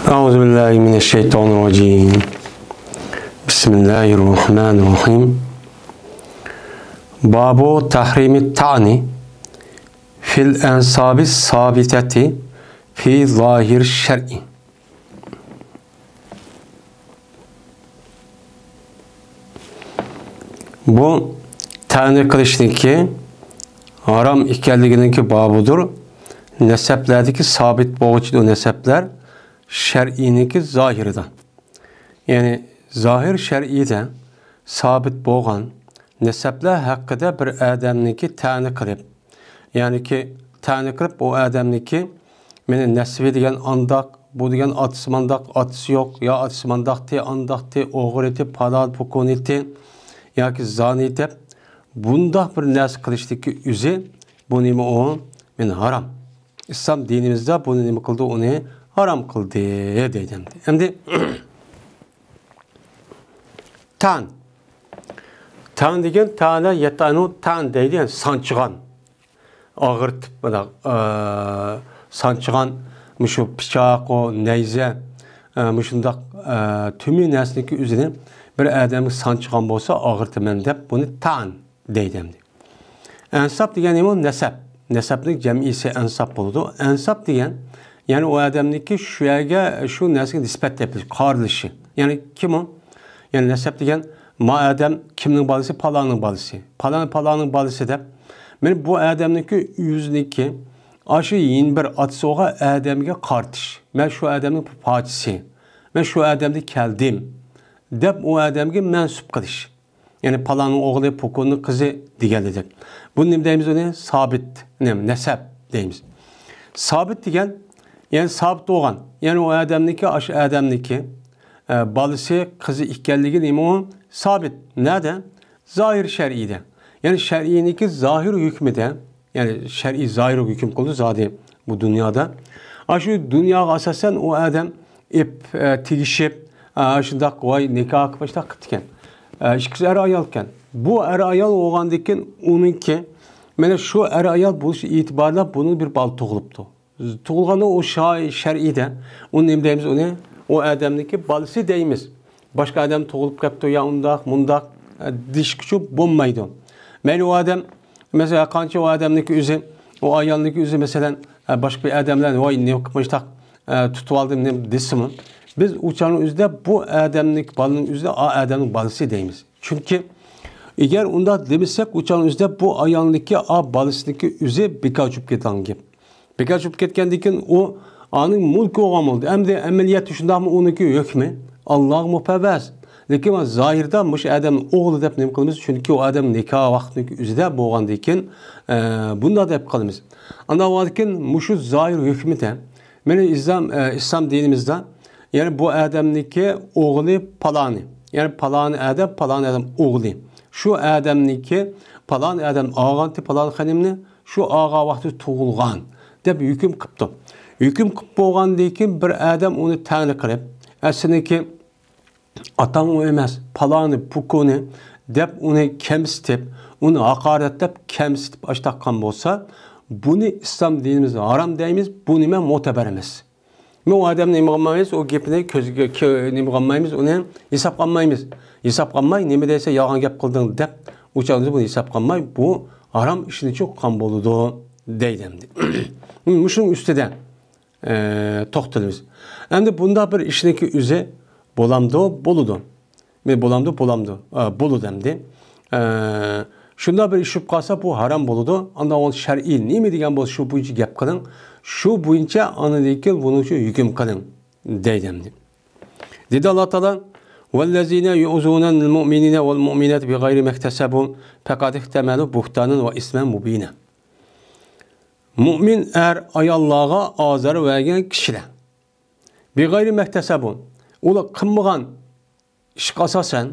Euzubillahimineşşeytanirracim. Bismillahirrahmanirrahim. Babu tahrimi ta'ni fil ensabis sabiteti fi zahir şer'i. Bu ta'ni qilishninki haram ekanliginiki babudur. Neseplerdeki sabit bo'g'uchi nesepler şer'iniki zahirida. Yani zahir şer'ide sabit bo'lgan nesepler hakkında bir adamniki ta'ni qilib, yani ki ta'ni qilib o adamniki meni nesbi degan andak, bu degan atısı mandak, atısı yok, ya atısı mandakti, andakti, oğreti, palal, pukuniti, ya ki zani deb bunda bir nas qilishdiki üzi bu nima o? Men haram. İslam dinimizde bunu nima qildi? Onu haram qildi deydi. Endi tan degan ta'na yatanu tan deydi, yani sanchigan, ağırtib mana sanchigan mushu pichoq, nayza mushundaq tumi narsniki o'zini bir odamga sanchigan bo'lsa ağırtiman deb buni tan deydi. Ansab degan nima? Nasab. Nasabning jamisi ansab bo'ladi. Ansab degan yani o adamniki şu narsaga nisbat yapilishi, qarilishi. Yani kim o? Yani nasab degan ma adam kimning bolasi? Palonning bolasi. Palonning bolasi deb. Men bu adamniki yüzniki aşı yin bir atsoğa adamga qartish. Men şu adamning pochisi. Men şu adamda keldim deb o adamga mansub qilish. Yani palonning o'g'li, pokonning qizi deganlar. Bunu nima deymiz? Uni sabit, nasab deymiz. Sabit degan yani sabit olgan. Yani o adamniki, aşı adamniki balısı, kızı ekanligi nima o? Sabit. Nerede? Zahir şer'ide. Yani şer'iniki zahir hükmüde, yani şer'i zahir hüküm kıldı zaten bu dünyada. Aşı dünya asasen o adam ip tigişip, aşındak vay nikah kıpıştak kıtken. İşkisi er ayalken. Bu er ayal olgandikken onunki, yani şu er ayal buluş itibarla bunun bir bal toğuluptu. Tuğulğanı o şer'ide, onun emdeyimiz o ne? O adamdaki balısı deyimiz. Başka adam tuğulup kaptı ya undak, mundak, diş küçük bulmaydı. Meyli o adam, mesela kança o adamdaki üzü, o ayağındaki üzü mesela başka bir adamlar, vay ne kıpmıştak, tutup aldım ne disimi. Biz uçanın üzde bu adamdaki balının üzde adamın balısı deyimiz. Çünkü eğer onda demişsek uçanın üzde bu ayağındaki balısındaki üzü birkaç uçup gibi. Birkaç uçup ketkendikin o anın mulku olan oldu. Hem de ameliyat düşündüğü mü onunki yok mu? Allah muhabbez. Lakin zahirde muş adamın oğlu deyip ne kılımız? Çünkü o adam nikah vaktindeki üzde boğan dikin bunda deyip kılımız. Anda o dikin muşu zahir hükmüde. Yani İslam dinimizde yani bu adamniki oğlu palani. Yani palani adam oğlu. Şu adamniki palani adam ağanti palani hanımni şu ağa vakti tuğulgan deyip hüküm kıptı. Hüküm kıp bolğandan bir adam onu ta'ni qilib, asliki atam o emas, palani, pukoni deb onu kemsitib, onu haqoratlab, kemsitib açtaqan bolsa, bunu İslam dinimizde haram deymiz, bu nima mo'tabar emas. Men o adamni nima qilmaymiz, o gapini ko'ziga nima qilmaymiz, uni hisob qilmaymiz. Hisob qilmay, nima desa yolg'on gap qilding deb, o'chamiz buni hisob qilmay, bu haram ishni cho'qqan bo'ladi deydi. Muşun üstüde toxtalımız. Endi bunda bir işiniki üze bolamdı, boludu. Men bolamdı, boludu demdi. Şunda bir işip kalsa bu haram boludu. Anda o şer'i neymi degen bol şu boyunca gap kılın. Şu boyunca anı deyken bunu şu hüküm kılın deydemdi. Dedi Allah Teala وَالَّذ۪ينَ يُؤْزُونَ الْمُؤْمِنِينَ وَالْمُؤْمِنَاتِ بِغَيْرِ مَكْتَسَبُونَ فَقَدْ اِحْتَمَلُوا بُهْتَانًا وَاِسْمًا مُب۪ينًا. Mümin er ayallığa azar vergen kişiler. Bir gayri mehtesebun. Ola kımmıgan iş kasasen,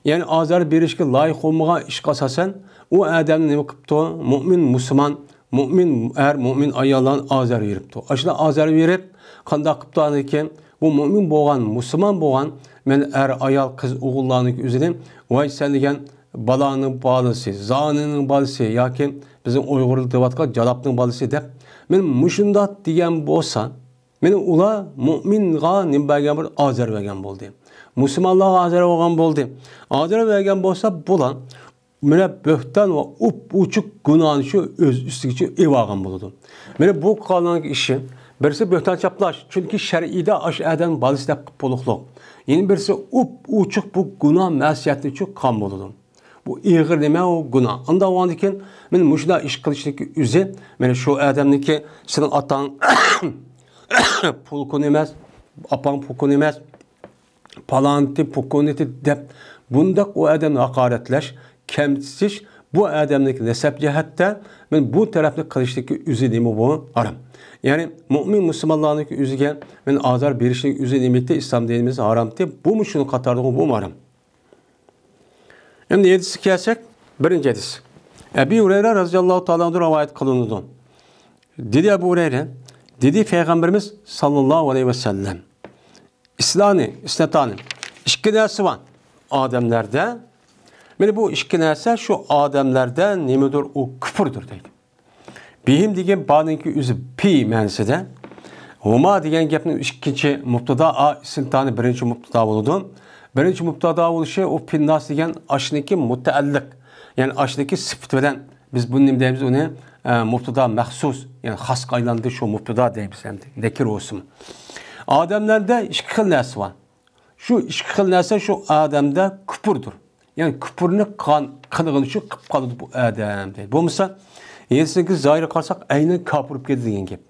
yani azar berişki layık olmağa iş kasasen, o adamın ne kıptı? Mümin, Müslüman, mümin ayallan azar veripti. Aşıda azar verip, kanda kıptı ki, bu mümin boğan, Müslüman boğan, men er ayal kız oğullarının üzerine, vay sen degen balanın balısı, zanının balısı, ya ki bizim Uygurlu devatqa jalapның balısı dep, men muşundat diyen bolsa, Meni ular mu'minga nima bergan bir azar bergan bo'ldi. Musulmonlarga azar olgan bo'ldi. Azar bergan bo'lsa, bular mana bo'hton va uchuq gunohni shu o'z ustiga evagan bo'ladi. Mana bu qonunning ishi birisi bo'hton chaplash, chunki shar'iyda ash adam balisi deb qiliqliq. Yana birisi uchuq bu gunoh ma'siyatni uchun qon bo'ladi. Bu ig'ir nima o gunoh. Unda o'ndikin men mushda ish qilishniki o'zi, mana shu odamniki sening otang pulkun emas, apang pulkun emas, palanti pukuniti deb bundaq o odamni haqoratlash, kamsitish bu odamning nasab jihatda men bu tarafni qilishniki o'zi nima bu harom. Ya'ni mu'min musulmonlarning o'ziga men azor berishning o'zi nimaga islom dinimiz harom deb bu shuni qatorida bu harom. Endi yedisi kelsak, birinchi hadis. Ebu Hurayra radhiyallohu ta'ala anhu rivoyat qilindi. Dedi Ebu Hurayra, dedi Peygamberimiz sallallohu alayhi ve sellem. İslatani, ikki narsa var adamlarda. Meni bu ikki narsa şu adamlarda nimadir o küfürdür deydi. Bihim degan baninki o'zi pi ma'nosida. Huma degan gapning ikkinchi mubtada, islatani birinchi mubtada bo'ladi. Birinchi mubtada bo'lishi o pinnas degan ashniki mutaalliq. Yani ashniki sifat bilan biz buni nima deymiz uni mubtada maxsus, yani xas qaylandi shu mubtada deymiz endi. Dekir olsun. Adamlarda ikki xil narsa var. Şu ikki xil narsa şu adamda küfürdür. Yani küfürni qilg'ini shu qilib qoladi bu adam deydi. Bo'lmasa, yetsinki zohir qarsak aynan kafir bo'lib ketdi degan gap.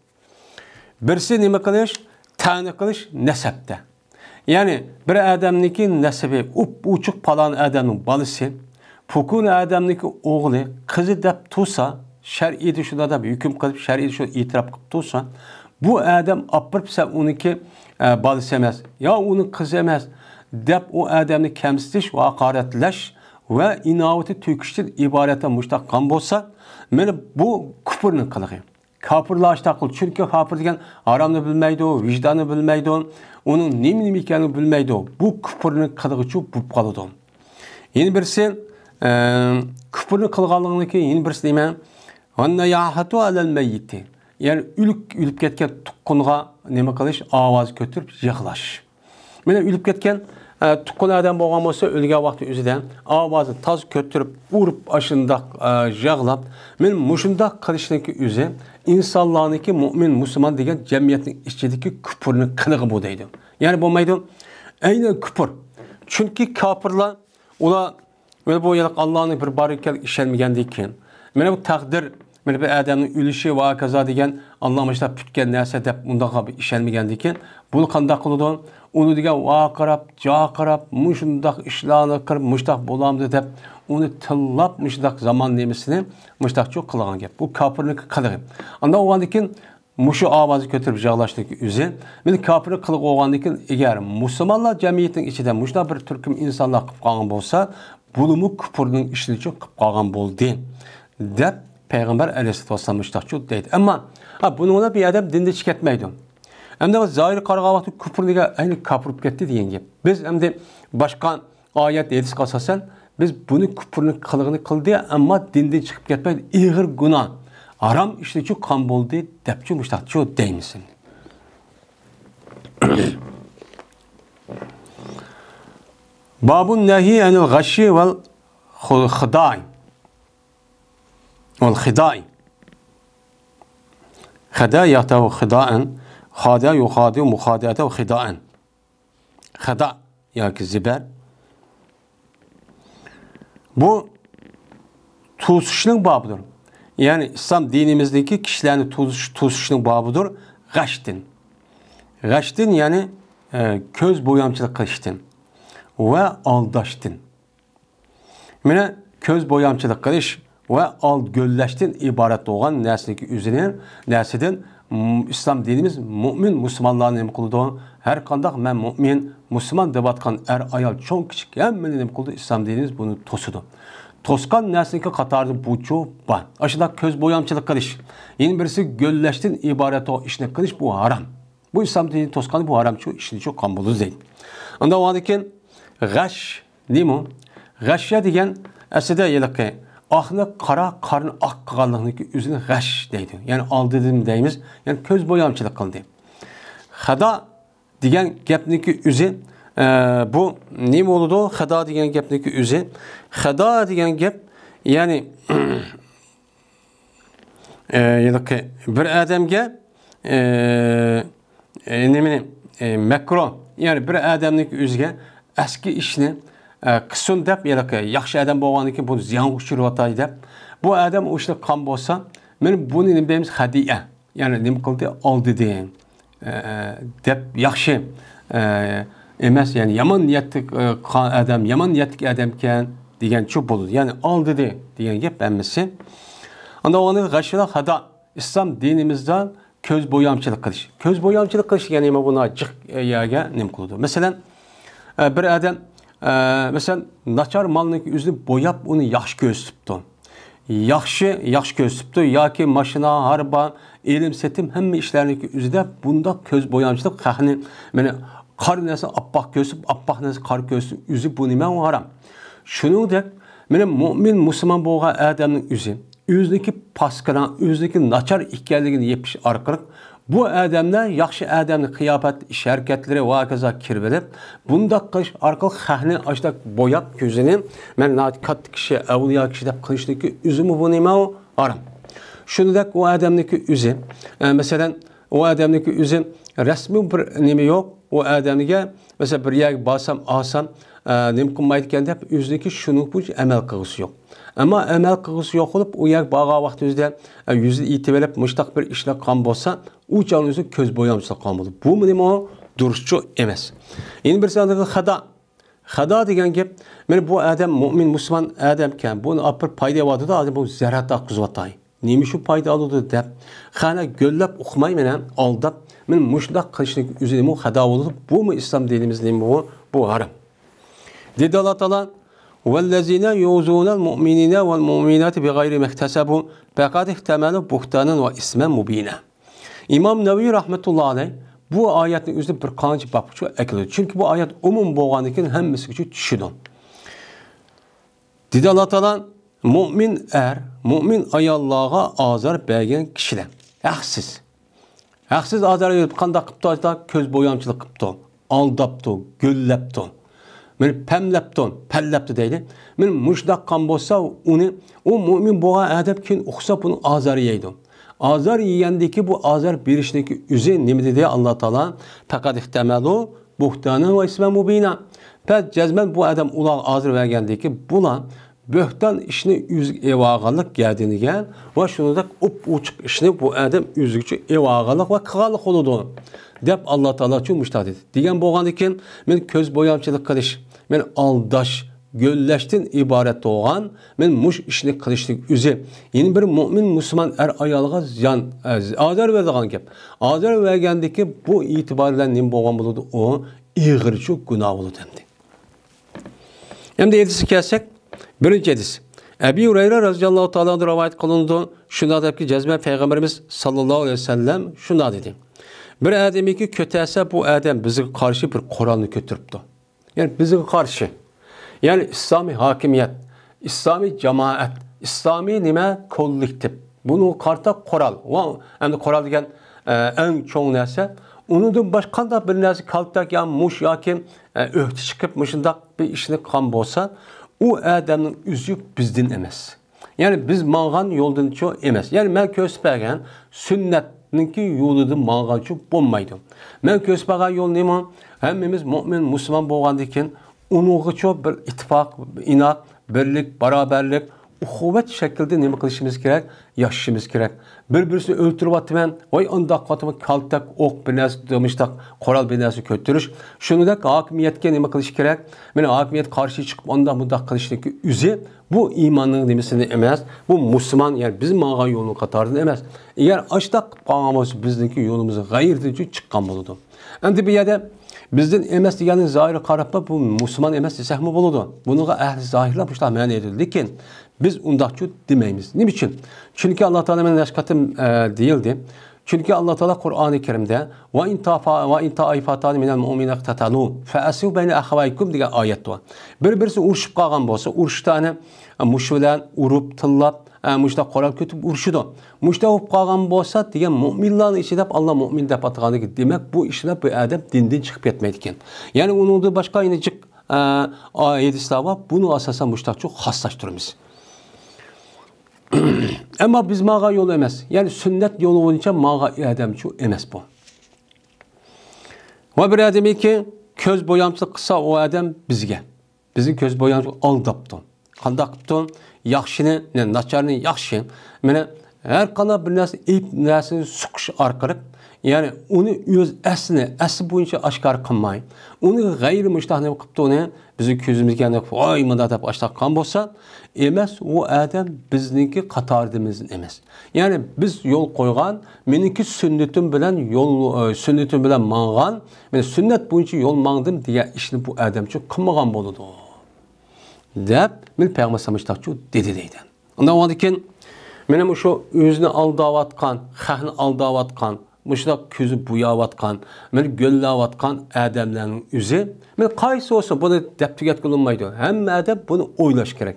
Birisi nima qilish? Ta'ni qilish nasabda. Yani bir adamniki nasabi uchuq palon adamning bolasi, pukun adamniki o'g'li, qizi deb tursa, shar'iyda shunda deb hukm qilib, shar'iyda shu e'tirof qilib tursa, bu adam apirsa uniki bolasi emas, yo uning qizi emas deb o adamni kamsitish va haqoratlash va inovati to'kishdan iborat mushtaqan bo'lsa, mana bu kufrning qilig'i. Kafirlashda qil, chunki kafir degan haromni bilmaydi, vijdonni bilmaydi, uning nima ekanini bilmaydi. Bu kufrning qilig'ichi bo'lib qoladi. Yana birisi kufrni qilganliginiki, yana birisi nima? Vanna yahatu alal mayyit. Yani ülüp ketken tuqqunga nima qilish, ovoz ko'tarib yig'lash. Mana ülüp ketken tuqqun adam bo'lgan bo'lsa, o'lgan vaqti o'zidan ovozni toz ko'tarib, urib ashundaq yig'lab, men mushundaq qilishniki o'zi insonlarniki mu'min musulmon degan jamiyatning ichidagi kufrning qilig'i bu deydi. Ya'ni bo'lmaydi, aynan kufr. Chunki kafirlar ular bu yiliq Allohning bir boriga ishonmagandan keyin, mana bu taqdir, mana bir odamning o'lishi va kazo degan Alloh mashlab tutgan narsa deb undaqa bir ishonmagandan keyin, buni qanday qiladi? Uni degan va qarab, jo qarab, mushundaq ishlarni qilib, mushtaq bo'lamdi deb uni tillab mushtaq zamon nemisini mushtaqcha qilgan gap. Bu kafirning qilig'i. Unda o'gandan keyin mushu ovozni ko'tarib yig'lashniki o'zi, men kafirni qilib o'gandan keyin agar musulmonlar jamiyatining ichida mushta bir turkum insonlar qilib qolgan bo'lsa, bunu kufrning ishini qilib qolgan bo'ldi deb Peygamber Aleyhisselatü Vesselam mushtaqcha deydi. Ammo buni ona bir adam dinde chiqatmaydi. Hem de zahir qarag'an vaqtda kufrga ayni kafir bo'lib ketdi degan gap. Biz endi boshqa oyat hadis qasasan, biz buni kufrning qilig'ini qildi, ammo dindan chiqib ketmaydi. Ig'ir gunoh, harom ishni uchun qon bo'ldi debchi mushtaqcha deymiz. Babun nahi anil ghashi vel khida'i. والخداع خداع يعتبر خداعا خادع يخادع مخادعة وخداعا خداع yani ziber bu tuzuşun babıdır. Yani İslam dinimizdeki kişilerin tuzuşun babıdır. Gaştin. Gaştin yani köz boyamçılık kılıştın ve aldaştın. Mine köz boyamçılık kılış ve gölleştin ibaret olan neslinden İslam dinimiz mümin Müslümanların nima qildi? Her kandak men mümin Müslüman debatkan ayal çok küçük hemmeni nima qildi? İslam dinimiz bunu tosudu. Toskan neslinki qatarda bu çok var. Aşıda köz boyamçılık qilish. Yeni birisi gölleştin ibaret o işini qilish bu haram. Bu İslam dini toskanı bu haram çok işini çok qambulu deydi. Onda o adeken gash nima? Gashya degan aslida yiliqi Ahını qara, qarını aq qılğanlığını özünü gash deydi. Yani aldı deyimiz, yani köz boyamçılık qıldı. Xada degan gapniki o'zi bu nima bo'ladi? Xada degan gapniki o'zi. Xada degan gap ya'ni bir odamga nimani makro, ya'ni bir odamning o'ziga eski ishni qilsin deb, yaxshi odam bo'lgandan keyin bu ziyon uchirayotadi deb, bu odam o ishni qilgan bo'lsa, men buni nima deymiz? Hadiya. Ya'ni nima qildi? Oldi deb yaxshi emas, ya'ni yomon niyatli odam, yomon niyatli odam ekan degan chu bo'ladi. Ya'ni oldi degan gap hammasi. Unda onu g'ashla xada İslam dinimizda ko'z bo'yamchilik qilish. Ko'z bo'yamchilik qilish ya'ni nima buni jiq yaga nima qiladi? Masalan, bir odam masalan nachar malning o'zini bo'yab uni yaxshi ko'rsatibdi. Yaxshi ko'rsatibdi yoki mashina, harba, ilm setim hamma ishlarning o'zida bunda ko'z bo'yamchilik qahni mana qor narsa oppoq ko'rsatib, oppoq narsa qor ko'rsatib, o'zi bu nima harom. Shuningdek, mana mu'min musulmon bo'lgan odamning o'zniki paskana, o'zniki nachar ekanligini yepish orqali bu odamlar yaxshi odamning qiyofat, ish harakatlari va kaza kirib olib, bundoq qilish orqali xahni ashdak bo'yab ko'zini men katta kishi, avliyo kishi deb qilishniki o'zimi bu nima harom. Shuningdek u odamniki o'zi, masalan, u odamniki o'zi rasmiy bir nima yo'q, u odamga masalan bir yer borsam, olsam, nima qilmaydi ekan deb o'zniki shuning bo'yicha amal qilgisi yo'q. Ama amal qilgisi yo'q bo'lib, u yer borgan vaqtingizda yuzni yetib olib, mushtaq bir ishlar qilgan bo'lsa, u joningizni ko'z bo'yamchilik qilgan bo'ladi. Bu nima durustchi emas. Endi bir sonda xado degan gap, men bu odam mu'min musulmon odam ekan, buni apir foyda oladi, hozir bu zarar taqizotay. Nima shu foyda oladi deb, xana go'llab uqmay meni aldab, men mushtaq qilishni o'zini xado bo'ladi. Bu mu islom dinimizning bu harom. Dedi Alloh taolo وَالَّذِينَ يُؤْذُونَ الْمُؤْمِنِينَ وَالْمُؤْمِنَاتِ بِغَيْرِ مَا اكْتَسَبُوا فَقَدِ احْتَمَلُوا بُهْتَانًا وَإِثْمًا مُبِينًا. İmam Nevevi rahmetullahi aleyh bu ayetin üzerinde bir qancha babçı ekledi. Çünkü bu ayet umum bo'lgandan keyin hammasi uchun tushidi. Dedi Alloh taolo, mu'min ayollarga azor bergan kishilar haqsiz azor berib qanday qilibdi? Ko'z bo'yamchilik qilibdi, aldabdi, go'llabdi. Men pellapti deydi. Men mushdaq qan bo'lsa, u mu'min bo'lgan odam keyin o'xshab uni azor yeydi. Azor yegandiki bu azor berishniki o'zi nima dedi Alloh taolo? Faqat ihtamalu buhtana va isman mubina. Pat jazman bu odam ular azor bergandiki, bular bo'hton ishni evag'anlik gadinigan va shuningdek ochiq ishni bu odam o'zicha evag'anlik va qilganlik bo'ladi deb Alloh taolo uchun mushtaq dedi. Degan bo'lgandan keyin men ko'z bo'yamchilik qilish, men aldash, göllashdan iborat bo'lgan, men mush ishni qilishlik o'zi. Yeni bir mu'min musulmon ayolga ziyon azor beradigan gap. Azor bergandiki bu e'tibor bilan nima bo'lgan bo'ladi? O ig'irchi gunoh bo'ladi endi. Endi hadisga kelsak, birinchi hadis. Abi Hurayra radhiyallohu ta'ala rivoyat qilindi. Shunda debki, jazma payg'ambarimiz sallallohu alayhi vasallam shunda dedi. Bir adamiki kötəsə bu adam bizə qarşı bir Qur'anı götürübdü. Yəni bizə qarşı. Yəni İslami hakimiyyət, İslami cemaat, İslami nimə kollektiv. Bunu qarta Qur'an. Həm də Qur'an deyən ən çox nəsə, onundan başqa da bir nəsə qaltaq ya muş yoki öhdü çıxıb müşündaq bir işini qan bolsa, o adamın üzü bizdən emas. Yəni biz mağan yoldan çox emas. Yəni mən kösbəgən sünnət Ninki yoludu mağaçı bulmaydı. Men kösbağa yol neyman? Hemmimiz mümin, Müslüman bo'lgandan keyin unuğu çok bir ittifaq, inat, birlik, beraberlik, ukhuvat şekilde nima qilishimiz kerak? Yaşashimiz kerak. Bir-birini o'ltirib atman, voy undaq qotimi kaltak, o'q bir narsa demiştak, qoral bir narsa ko'tirish. Shuningdek hokimiyatga nima qilish kerak? Meni hokimiyat qarshi chiqib unda bundaq qilishniki o'zi bu iymonning nimasini emas, bu musulmon, ya'ni biz ma'g'an yo'lning qatoridan emas. Agar ashtaq qilgan bo'lsa, bizniki yo'limiz g'ayrdan chiqqan bo'ladi. Endi bu yerda bizden emas deganing zohiri qarab bu musulmon emas desakmi bo'ladi. Bunga ahli zohirlar bu ishlar ma'no etadi. Lekin biz undaqchu demaymiz. Nima uchun? Chunki Alloh taolo men nashqatim deyildi. Chunki Alloh taolo Qur'oni Karimda va in ta'ifatan minal mu'minina iqtatalu fa asiu bayna akhawaykum degan oyat bor. Bir-birisi urushib qolgan bo'lsa, urushda mush bilan urib, tillab, muşta qoral kötüp uruşudu. Muşta olup qalğan bolsa degan mu'minlarning ichida Allah mu'min deb atagandagi demak bu ishlar bu adam dindan chiqib ketmaydi ekan. Ya'ni uningda boshqa injiq hadislar var. Bunu asasan muştaqçı xaslashtiramiz. Ama biz mağa yol emas. Yani sünnet yolu boyunca mağa adamçı emas bu. Ve bir adamı ki köz boyamçılık kısa o adam bizge. Bizim köz boyamçılık aldaptı. Qandaqtı? Yaxşını, naçarını yaxşı. Mene her kana bir narsani suqish orqali, yani onu öz asli boyunca oshkor qilmay, uni g'ayri mushtahni qilibdi, uni bizni ko'zimizga voy munda deb oshkor qilgan bo'lsa, emas, u odam bizniki qatoridimiz emas. Yani biz yo'l qo'ygan, meniki sunnatim bilan sunnatim bilan mang'an, men sunnat bo'yicha yo'l mangdim degan ishni bu odamcha qilmagan bo'ladi. Deb men payg'ambar sallallohu dedi deydi. Undan oldin menim şu özünü aldavatkan, xahni aldavatkan, muşda közü buyavatkan, men göllavatkan adamların özü, men qaysı olsun bunu deptigat kılınmaydı. Hem adam bunu oylaş gerek.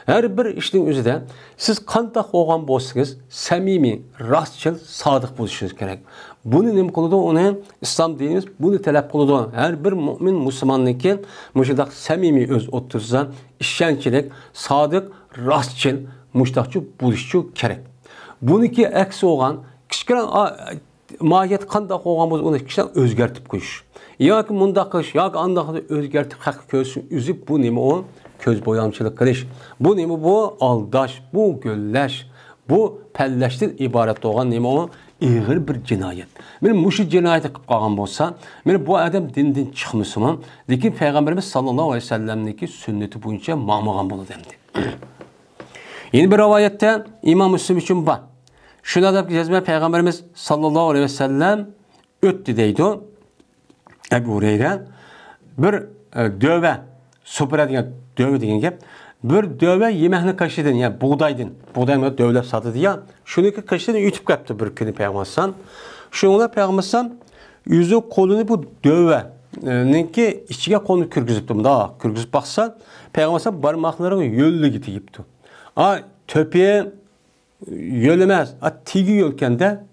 Her bir işin özü de siz qandaq olgan bolsanız, samimi, rastçıl, sadiq boluşunuz gerek. Bunu nima qiladi? Onu İslam dinimiz bunu talep qiladi. Her bir mümin Müslümanniki muşda samimi öz otursa, işçilik, sadiq, rastçıl muştaqçı buluşçu gerek. Buniki aksi olgan, kichkina mahiyet qandaq olgan bo'lsa, uni kichkina o'zgartib qo'yish. Yoki mundaq qilish, yoki andaq o'zgartib haq ko'rsin, üzüp bu nima o? Köz boyamçılık qilish. Bu nima bu? Aldash, bu göllash, bu pallashdan iborat olgan nima o? Ig'ir bir jinoyat. Men mushu jinoyatni qilib qolgan bo'lsa, men bu odam dindan chiqmasman, lekin payg'ambarimiz sallallohu alayhi vasallamniki sunnati bo'yicha ma'mug'an bo'ladi dedi. Yeni bir rivayette İmam Müslim için var. Şuna da yazma Peygamberimiz sallallahu aleyhi ve sellem öttü deydi. Ebu Hureyre bir döve, supra degan döve degan gap. Bir döve yemekni kaşıdın, yani buğdaydın. Buğdayını dövlep satıdı ya. Şuniki kaşıdın ütüp kaptı bir günü Peygamberimiz. Şuna Peygamberimiz yüzü kolunu bu döve ninki içine kolunu kürgüzüptüm. Daha kürgüzüp baksa Peygamberimiz parmaklarını yöllü gitiyipti. Töpeye yölemez. Tigi yölkende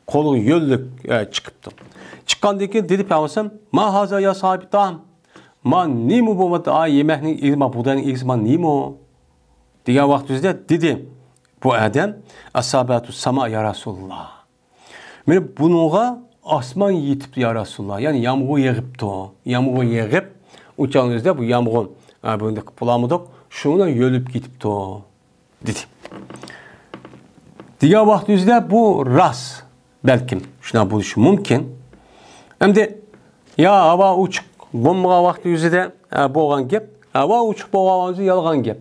kolu yöllük çıkıptı. Çıkkandaki dedi Peygamber ma haza ya sahibi tam. Ma nimu bu mat yemeknin ilma buğdayın ilma nimu. Diye vaktizde dedi bu adam ashabatu sama ya Resulullah. Men bununla asman yitip ya Resulullah. Yani yağmur yağıptı. Yağmur yağıp uçağınızda bu yağmurun böyle bulamıdık. Şuna yölüp gitipti. Dedi. Diğer vaxtizdə bu rast belki şuna buluşu mümkün. Hem de ya hava uçuq bomba vaxtizdə bu olan gap, hava uçuq boğazı yalğan gap.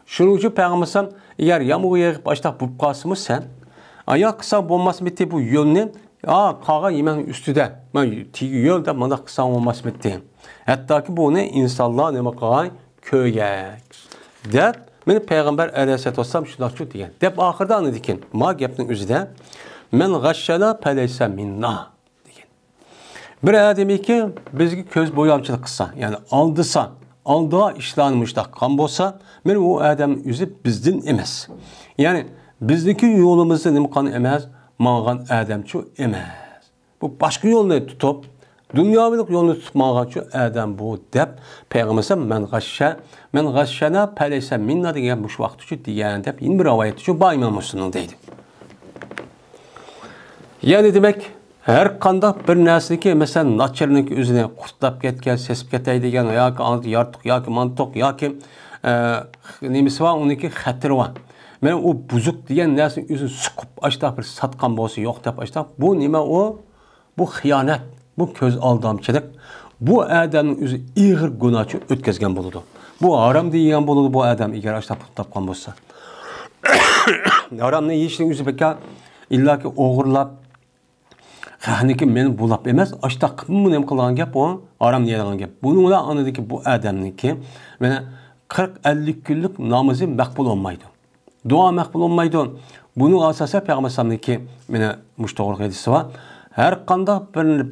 Şunun üçün Peyğəmbər eğer yağmur yağıb başlaq bulub qalsınız sen, ayak qısa bombası bitti bu yolunu, qağa yemənin üstüdə, tigi yolda mana qısa bombası bitti. Hatta ki bunu insanlar nə qağay köyək. Dep men Peygamber aleyhissalatu vesselam şundaqçı degan. Dep axırda anı dikin. Ma gapning o'zida men g'ashshala palaysa minna degan. Bir adamiki bizga ko'z bo'yamchilik qilsa, ya'ni aldisa, aldığa ishlarni mushtaq qilgan bo'lsa, men u odam o'zi bizdan emas. Ya'ni bizniki yo'limizni nima qilgan emas, ma'g'an adamchi emas. Bu boshqa yo'lni tutib Dünyavılık yolunu tutmağaçı adam bu dep Peygamber'e men gashshana palaysa minna degan bu vaqt uchun degan deb yeni bir rivayet uchun bu İmam Müslim'nin deydi. Yani demek her qandaq bir narsaniki mesela nacharlik o'zini qurtlab ketgan, sesib ketay degan yoki yartiq yoki mantiq yoki nimasi va uniki xatiri va men u buzuq degan narsani o'zini suqib ashtaq bir satqan bo'lsa yo'q deb ashtaq bu nima o? Bu xiyonat. Bu köz aldamçılık, bu adamın özü iğir günahçı ötközgen buludu. Bu haram diyen buludu bu adam eğer açtap tapkan bolsa. Haram ne yiyişinin özü peki illa ki oğurlap, xahniki meni bulap emas, açtaq mı nem kılgan gap o haram diyen gap. Bunu da anladı ki bu adamın ki 40-50 günlük namazı makbul olmaydı. Dua makbul olmaydı. Bunun asası Peygamber sallallahu ki meni müştağırlık edisi var. Her qandaq bir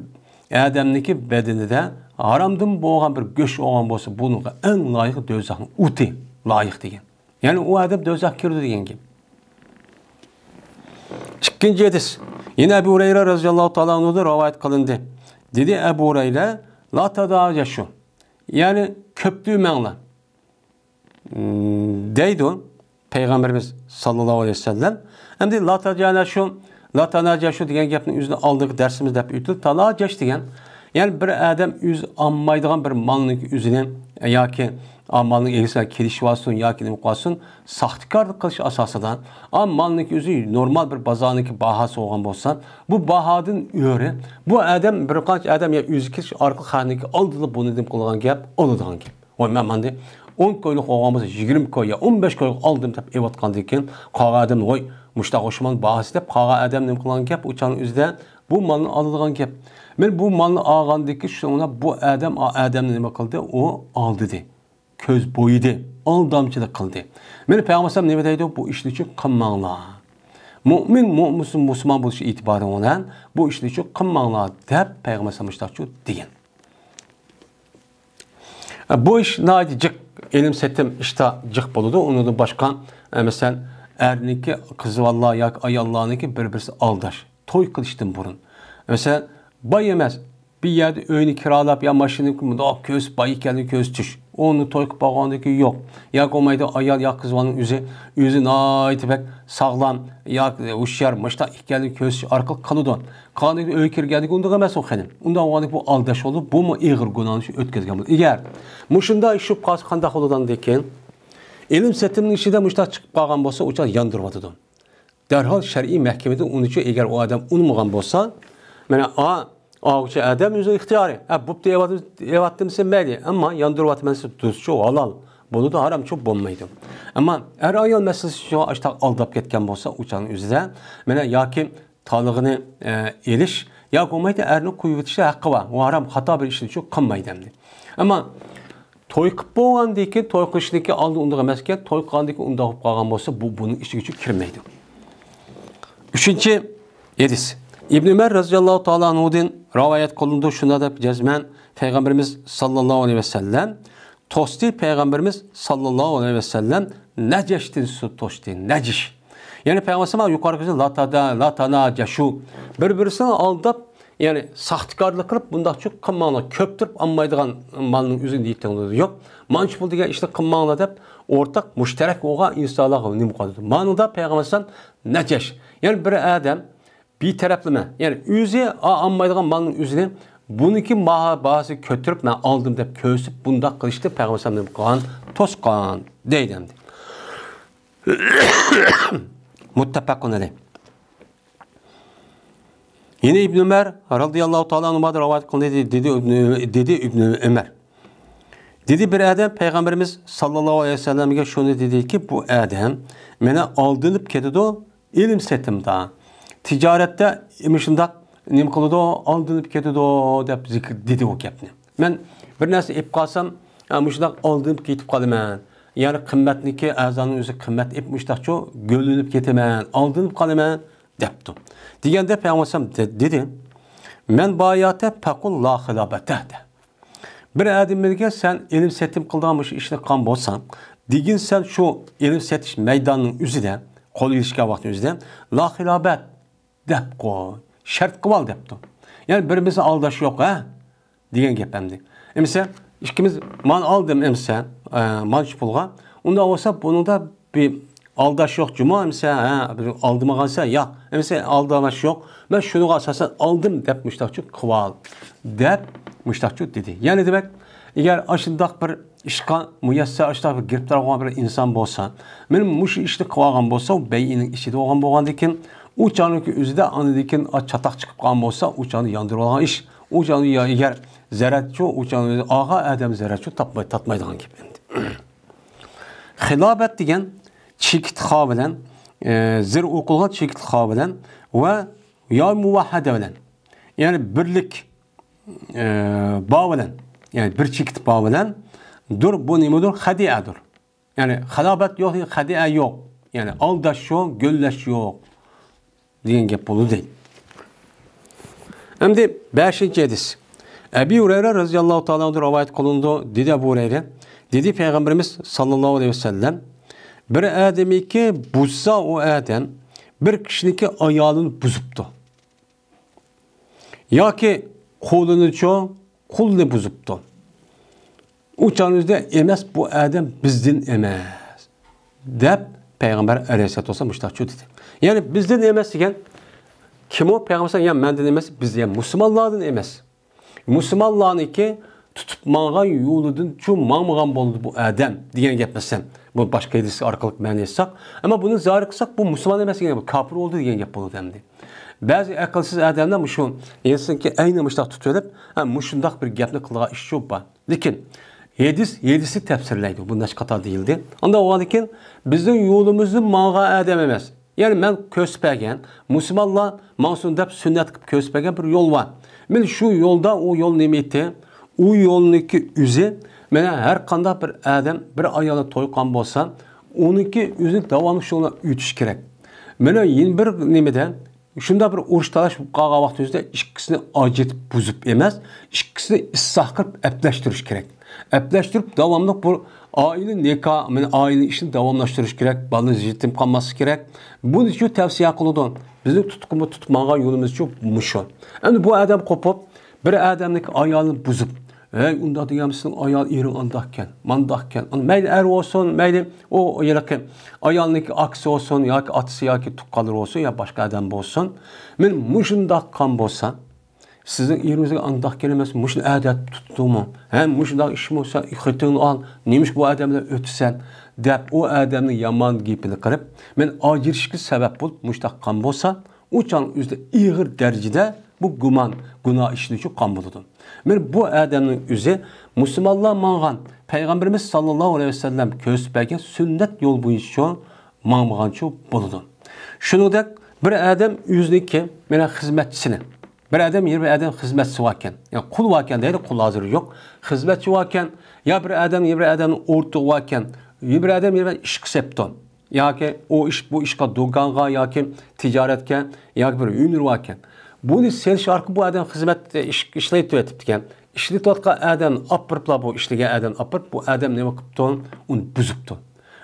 adamniki bedenide haramdan boğan bir göç olgan bolsa bununla en layık dözakın uti layık degen. Yani o adam dözak kirdi degen gibi. İkinci hadis. Yine Ebu Hureyre radıyallahu ta'ala anhu'da rivayet kılındı. Dedi Ebu Hureyre, la tadacaşu. Yani köplüğmenle. Deydi o. Peygamberimiz sallallahu aleyhi ve sellem. Hem de la tadacaşu diyen gapni yüzünü aldık dersimizde hep ütül. Tadacaş diyen. Yani bir adam yüz anmaydıgan bir malının yüzüne ya ki malının eğrisine keliş vasın ya ki ne olsun sahtekarlık kılış asasıdan ama malının yüzü normal bir bazarındaki bahası olan olsa bu bahadın öğre bu adam bir kaç adam ya yüzü keliş arka hanındaki aldılı bunu dedim kulağın gap alıdan gap. O memnundu. 10 koyluk oğamızı 20 koy ya 15 koyluk aldım dep evatkandiken qağa adam oy muştaq hoşman bahası dep qağa adam dedim kulağın gap uçanın üzden bu malın alıdan gap. Men bu malını ağandaki şuna bu Adem nima qildi? O aldı de. Köz boyudu. Aldamçılık qildi. Men Peygamber nima deydi? Bu ishni uchun qilmanglar. Musulmon bo'lish e'tibori bilan bu ishni uchun qilmanglar deb Peygamber mustaqchu degan. Bu ish naydi ilim setim işte jiq bo'ladi. Uni da boshqa mesela erniki qizi vallahi yoki ayollarniki bir-birisi aldash. To'y qilishdan burun. Mesela bay emas. Bir yerde öyünü kiralap ya maşını kumda köz bayı geldi köz tuş. Onu toyup bağındaki yok. Ya komayda ayal ya kızvanın yüzü naitibek sağlam ya uşyar maşta geldi köz arka kalıdan. Kalıdan öykür geldi onda emas o xanim. Onda oğandık bu aldaş oldu. Bu mu iğir günahını ötközgen buldu. Eğer muşunda işip qaz qanda xoludan deken ilim setiminin işide muşta çıkıp qalğan bolsa uça yandırmadıdan. Derhal şer'i məhkəmədə onun üçün eğer o adam unmağan bolsa mana ağaçı adam özü ihtiyarı. Bu evatdım sen belli ama yandırıvat meselesi düzçü halal. Bunu da haram çok bulmaydı. Ama er ayol meselesi şu açta aldap ketken bolsa uçanın üzerinde mana ya ki talığını eliş ya komaydı erini kuyvetişte hakkı var. O haram hata bir işini çok kılmaydı. Ama toy qıp bolğandaki toy qışdaki aldı unda emasken toy qandaki unda qıp qalğan bolsa bu bunun işi gücü kirmeydi. Üçüncü hadis. İbn Ömer radıyallahu ta'ala anhu'dan rivayet kılındı şuna da cezmen Peygamberimiz sallallahu aleyhi ve sellem tosti Peygamberimiz sallallahu aleyhi ve sellem neceştin su tosti neciş. Yani Peygamberimiz yukarı la tanacaşu birbirisini aldap yani sahtekarlık kılıp bunda çok kımmanla köptürüp anmaydıgan malının üzerinde yittiğinde yok. Manç buldu ya işte kımmanla dep ortak müşterek oğa insanlar ne bu kadar. Manında Peygamberimiz neceş. Yani bir adam bir taraflama. Yani üzü anmaydıgan malının üzerine bununki bahası kötürüp ben aldım dep kösüp bunda kılıçtı Peygamberimiz qan tosqan deydi. Muttafaqun aleyh. Yine İbn Ömer radıyallahu ta'ala anhu'dan rivayet kılındı dedi İbn Ömer. Dedi bir adam Peygamberimiz sallallahu aleyhi ve sellem'e şunu dedi ki bu adam mene aldırıp ketidi ilim setimda. Ticarette imişinde nima qiladi aldırıp ketidi deb zikr dedi o gapni. Men bir narsa ep qalsam, mushundaq aldırıp ketib qolaman. Yani qimmatniki azanın o'zi qimmat ep mushtaqcho gölünüp ketaman, aldırıp qolaman debdi. Deganda Peygamber dedi, men bayata faqul la xilabata. Bir adamga sen ilim setim qilganmish ishni qilgan bo'lsam, degin sen shu ilim setish maydonining o'zida, qo'l ilishgan vaqtning o'zida la xilabat deb qo'y, shart qilib ol debdi. Yani birimizni aldash yo'q, ha? Degan gap hamdi. Mesela ikkimiz mal aldım emsa, mal pulga, unda olsa bununda bir aldaş yok cuma mesela aldırmagansa ya mesela aldamaş yok ben şunu asasen aldım dep müştakçı kıval dep müştakçı dedi. Yani demek eğer aşındak bir işqa müyesser aşındak bir giriptar olan bir insan bolsa benim muş işni kıvagan bolsa beyinin işi olgan bolgandikin o canınki özüde anıdikin çatak çıkıp kalan bolsa o canı yandırıp olan iş o canı eğer zeratçı o canı ağa adam zeratçı tatmaydıgan gibi. Hilabet degen çekitha bilen, zir okulga çekitha bilen ve ya muvahhade bilen. Yani birlik bağ bilen, yani bir çekit bağ bilen dur bu nemedir? Hadiyedir. Yani hilabet yok, hadiye yok. Yani aldaş yok, gölleş yok. Diyen gap bolu değil. Hem de 5. hadis. Ebu Hureyre radıyallahu ta'ala rivayet kılındı. Dedi Ebu Hureyre. Dedi Peygamberimiz sallallahu aleyhi ve sellem bir ademi ki buzsa o adam bir kişiniki ayolini buzibdi. Yoki qo'lini qo'lni buzibdi. U chog'ingizda emas, bu odam bizdan emas deb payg'ambar alayhisolatu vasallam mushtaqcho dedi. Ya'ni bizdan emas degan kim o? Payg'ambar ya mendan emas, biz ya musulmonlardan emas. Musulmonlarniki tutib mang'an yo'lidan chu mang'an bo'ldi bu odam degan gap emas. Bu boshqa hadis orqali ma'no etsak, ammo buni zahir qilsak bu musulmon emas degan, bu kofir bo'ldi degan gap bo'ladi endi. Ba'zi aqlsiz odamlar shu yesinki ayni mushtaq tutib olib, shundoq bir gapni qilgan ish yo'q bor. Lekin hadisi tafsirlaydi. Bu naşqata deyildi. Onda o halde bizning yo'limizni mang'an odam emas. Yani men ko'rsatgan musulmonlar ma'sum deb sunnat qilib ko'rsatgan bir yo'l bor. Men shu yo'lda o yo'l nima edi? U yo'lniki o'zi mana har qanday bir odam bir ayolni to'ygan bo'lsa, uniki o'zi davomli shuni o'tish kerak. Mana yin bir nimada shunda bir urush talash qolgan vaqtimizda ikkisini ajitib buzib emas, ikkisini isloh qilib aplashtirish kerak. Aplaştırıp davamlı bu aile nikah, aile işini davamlaştırış gerek, balını yetim kalması gerek. Bunun için tavsiye kılıdı. Bizim tutkumu tutmağa yolumuz çok muşu. Yani bu adam kopup bir adamlık ayağını buzup, onda diyemsin ayağı irin andakken, mandakken. Meyli er olsun, meyli o yerken ayağındaki aksi olsun, ya ki atısı ya ki tukkalır olsun ya başka adam olsun. Men muşundak kan olsa, sizin yerinizde andak kelimesi muşun adet tuttuğumu, hem muşundak işim olsa xıtını al, neymiş bu adamla ötüsen, dep o adamın yaman gipini kırıp, men acirişki sebep bulup muştak kan olsa, uçan üzde iğir derecede bu günah işini çok kan buludu. Men bu adamın üzü Müslümanlar mağan, Peygamberimiz sallallahu aleyhi ve sellem kösbegen sünnet yol boyunca mağan çok buludu. Şunu da bir adam yüzdeki mena hizmetçisini, bir adam bir adam hizmetçisi varken, yani kul varken değil, kul hazırı yok. Hizmetçi varken, ya bir adam ortağı varken, bir adam bir iş kısepton. Ya ki o iş bu işka doganğa, ya ki ticaretken, ya ki bir ünlü varken. Bunu sel şarkı bu adam hizmet işleyip tüvetipken, işli totka adam apırpla bu işlige adam apırp, bu adam ne vakıpton, onu buzupton.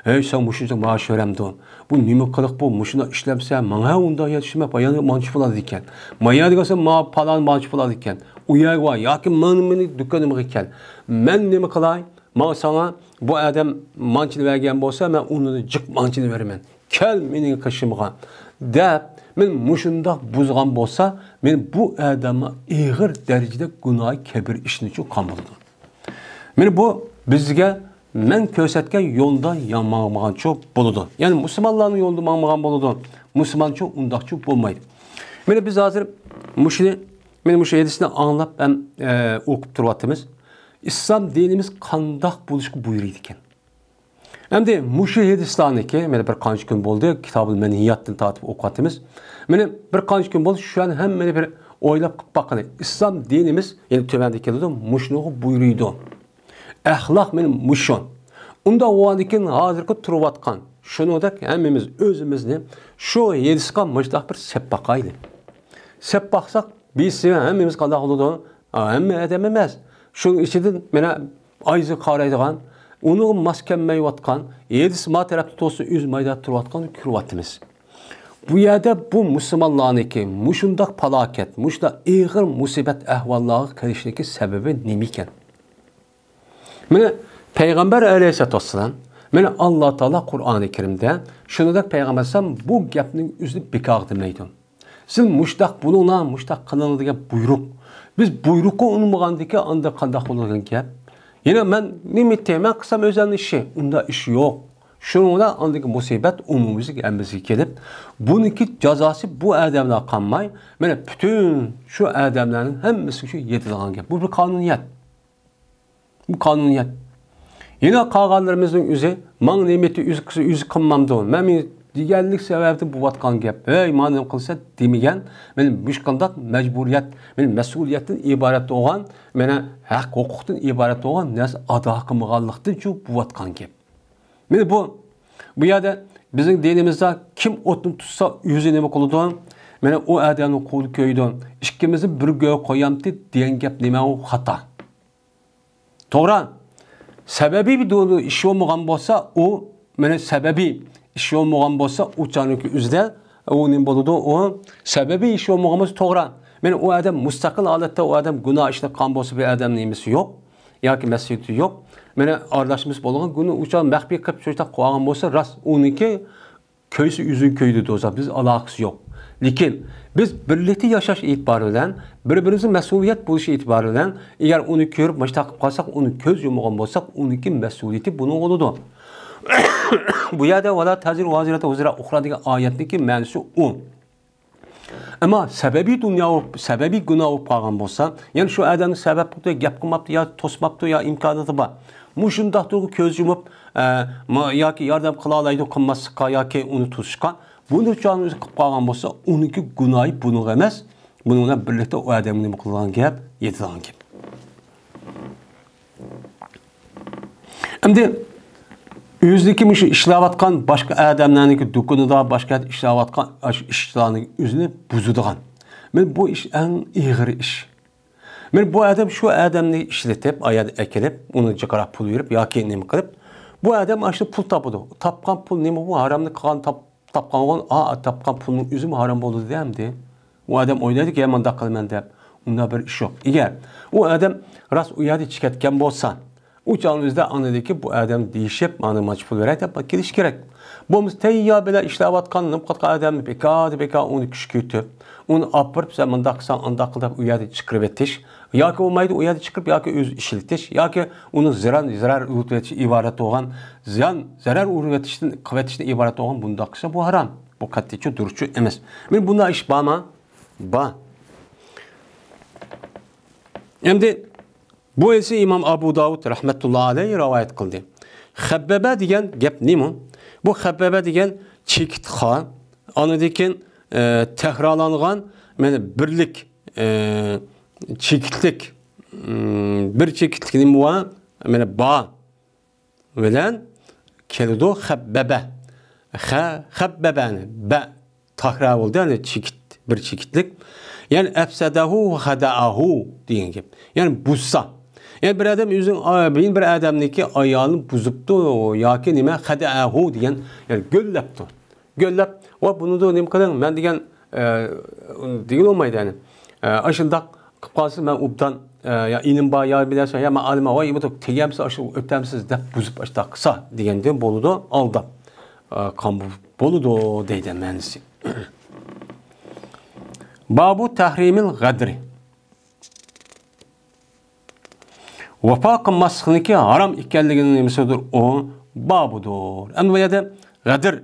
Hey sen muşunca maaş veremdin. Bu nime kılık bu muşuna işlemse bana onda yetişme bayanı mançı falan diken. Maya diyorsa ma falan mançı falan diken. Uyar var ya ki beni dükkanıma diken. Ben nime kılay? Ma sana bu adam mançını vergen olsa ben onu da cık mançını veremem. Kel benim kaşımğa. De men muşunda buzgan olsa men bu adama ağır derecede günah kebir işini çok kamıldım. Men bu bizge men kösetken yolda yanmağın çok buludu. Yani Müslümanların yolda mağmağın buludu. Müslüman çok undak çok bulmaydı. Men biz hazır muşini edisini anlap ben okup turvatımız. İslam dinimiz kandak buluşku buyuruydiken. Hem de muşi edistaniki, men bir kanç gün oldu. Kitab-ı Menhiyat'tan tatip okuttuğumuz. Men bir kanç gün oldu. Şu an hem bir oylap bakın. İslam dinimiz yani tövendeki de muşnuğu buyuruydu. Ahlak benim muşun. Onda o andikin hazırki turvatkan. Şunu da hemimiz özümüzni şu yediskan mıcdak bir seppakaydı. Seppaksak biz hemimiz kandak oldu. Hemme edememez. Şunun içinden mene ayızı karaydıgan, onu maskemmey vatkan, yedis ma tarafta tosu üz mayda turvatkan kürvatimiz. Bu yerde bu Müslümanlarınki muşundak palaket, muşda ağır musibet ehvalları karışındaki sebebi nemiken? Mene Peygamber aleyhissalatu vesselam, mene Allah Teala Kur'an-ı Kerim'de şunu da Peygamber sallam bu gapning üzünü bekar demeydi. Siz muştak bununla muştak kılınıdaki buyruk. Biz buyruku unumağandaki anda kandak olurken gap. Yine ben nimeteyim, ben kısam özel işi. Onda iş yok. Şununla andaki musibet umumumuzu gelmesi gelip bununki cezası bu adamlar kanmay. Mene bütün şu adamların hemisi şu yedilen gap. Bu bir kanuniyet. Bu kanuniyet. Yine kağanlarımızın üzü, man nimeti yüzü kınmamdı onu. Ben diğerlik sebebi bu vatkan gap. İmanım kılsa demigen, benim müşkandak mecburiyet, benim mesuliyetin ibaret olan, benim hak hukukun ibaret olan, nes adı hakkı mığallıktın çünkü bu vatkan gap. Yani bu yerde bizim dinimizde kim otunu tutsa yüzü neme koludu, yani o adamın kolu köydü, işkimizi bir göğe koyamdı diyen gap neme o hata. Doğru. Sebebi bir dolu işi olmayan olsa o, yani sebebi işi olmayan olsa o canlık üzde o ne boludu? O sebebi iş olmağımız doğru. Men o adam müstakil halatda o adam günah işini kan bolsa bir adam nemesi yok. Yoki mas'uliyati yok. Mene ardaşımız bolgan günü uçan mahbi qilib ço'yta qo'ygan bo'lsa, rast uniki köysi üzün köydü doza biz alakası yok. Lekin biz birlikte yaşaş itibariyle birbirimizin mesuliyet buluş itibariyle eğer onu görüp başta qilib qalsak, onu köz yumgan bolsak, uniki mesuliyeti bunun oludu. Bu yerda wala tazir vazirata uzra ukhra degan oyatniki ma'nosi u. Ama sebebi dünya sebebi günah olup qalgan bolsa, yani şu adamın sebep bu gap qilmapti ya tosmapti ya imkoniyati bor. Muşundaq turgu köz yumup yoki yordam qila oladi qilmaslikqa yoki uni tutishqa buni uchun o'zi qilib qolgan bo'lsa, uniki gunohi buning emas. Buning bilan birlikda o odamning nima qilgan gap, yetadigan gap. Endi o'zliki shu ishlayotgan boshqa odamlarniki do'konida boshqa ishlayotgan ishlarning o'zini buzadigan. Men bu ish eng ig'ir ish. Men bu adam şu adamni ishlatib, ayad ekilib, uni jiqarab pul berib yoki nima qilib, bu adam ashli pul topadi. Topgan pul nima bu? Haramni qilgan topgan, topgan pulning o'zi harom bo'ldi demdi. U adam o'ylaydi ki, men daqilman deb. Unda bir ish yo'q. Agar u adam ras u yerda chiqatgan bo'lsa, u chog'ingizda anadiki bu adam deyishib, mana majbur beradi deb kelish kerak. Bo'lmasa tayyor bilan ishlayotgan nimqatqa odamni bekor uni kuchkaytib, uni opirib, sen bundaq qilsan, undaq qilib u yerda chiqarib etish, yoki bo'lmaydi u yerda chiqarib yoki o'z ishlatish, yoki uni zarar uritish iborat bo'lgan, zarar uritishdan qivatishdan iborat bo'lgan bundaq qilsa bu harom. Bu qat'iy durustchi emas. Men bunday ish bormi? Bor. Endi bu esa İmam Abu Davud rahmetullah alayhi rivayet qildi. Habbaba degan gap nima? Bu habbaba degan chekitxa, anidekin takrarlangan mana birlik chekitlik bir chekitlik nima va mana ba bilan keldi habbaba. Habbabani ba takrar oldu yani bir çekitlik. Yani efsedahu hadaahu degan gap. Yani buzsa. Yani bir adam özün bir adamniki ayağını buzuptu yoki nima hadaahu degan yani göllapti. Göllap va buni da nima qiling? Men degan degan olmaydi yani. Aşındaq qilib qolsa men ubdan ya inim bor ya bilasan ya men alima voy bu tegamsiz aşı o'tamsiz deb buzib ashta qilsa deganda bo'ladi aldab. Kan boludu deydi mənisi. Babu tahrimil gadri. Vafa qilmaslikniki haram ekanligini nemisidir o babudur. Endi bu yerda gadr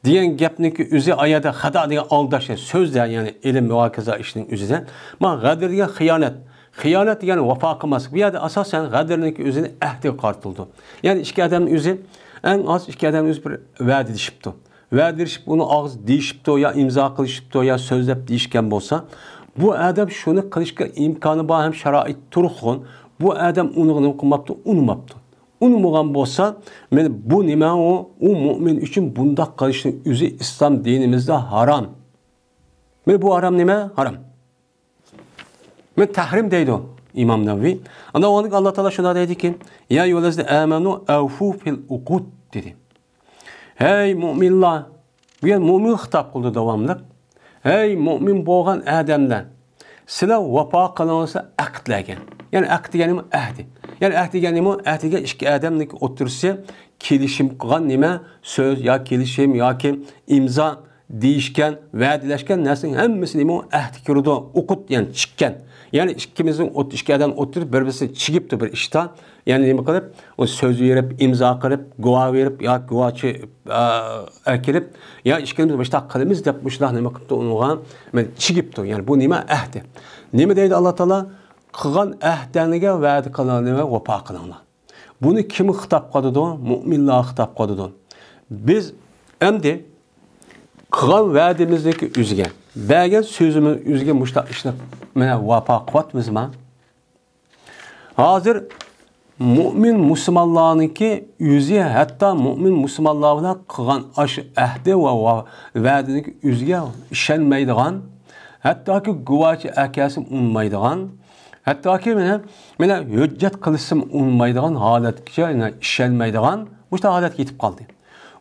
degan gapniki o'zi oyada xato degan aldash so'zda yani ilm muhokaza ishining o'zida. Ma gadr degan xiyonat. Xiyonat degani vafa qilmaslik. Bu yerda asosan gadrniki o'zini ahdiga qartildi. Yani ikki odamning o'zi en az iki adam bir vəd edişibdi. Vəd edişib bunu ağız deyişibdi ya imza qilishibdi ya sözləb deyişkən bolsa, bu adam şunu qilishga imkanı var hem şərait turğun. Bu adam onu qılmapdı, unumapdı. Unumağan bolsa, men bu nima o mümin üçün bundaq qilishning özü İslam dinimizdə haram. Men bu haram nima? Haram. Men tahrim deydi o. İmam Nevevi. Anda onu Allah Teala şuna dedi ki: "Ya eyyuhellezine amenu awfu fil uqud" dedi. Hey müminler, bu yer mümin hitap qildi davamlı. Hey mümin bo'lgan odamlar, sizlar vafo qilingizsa aqdlagan. Yani aqd degani ahdi. Yani aqd degani ahdiga ikki odamning o'tirsa, kelishim qilgan nima so'z yo kelishim yoki imzo deyishgan, va'dalashgan narsaning hammasi nima ahdi kirdi, uqud yani chiqqan. Yani ikkimizin ikki adam o'tirib bir-birini chigibdi bir ishda. Yani nima qilib, o so'z verib, imzo qilib, guvoh verib, yo guvohchi akilib, yo ikkimiz boshqa qilamiz deb shunday nima qilibdi unga, men chigibdi. Yani bu nima ahdi. Nima deydi Alloh taolo? Qilgan ahdaniga va'da qilganlarga vafo qilinglar. Buni kim xitob qiladi? Mu'minlar xitob qiladi. Biz endi qilgan va'damizdagi o'ziga, bergan so'zimiz o'ziga mushtaq ishni mana vafo qilyapmizmi? Hozir mümin Müslümanlarınki yüzü hatta mümin Müslümanlar bilan qilgan aşı ahdi va va'diniki o'ziga ishonmaydigan, hattoki guvohchi akasi unmaydigan, hattoki mana hujjat qilishim unmaydigan holatga ishonmaydigan bu holatga yetib qoldi.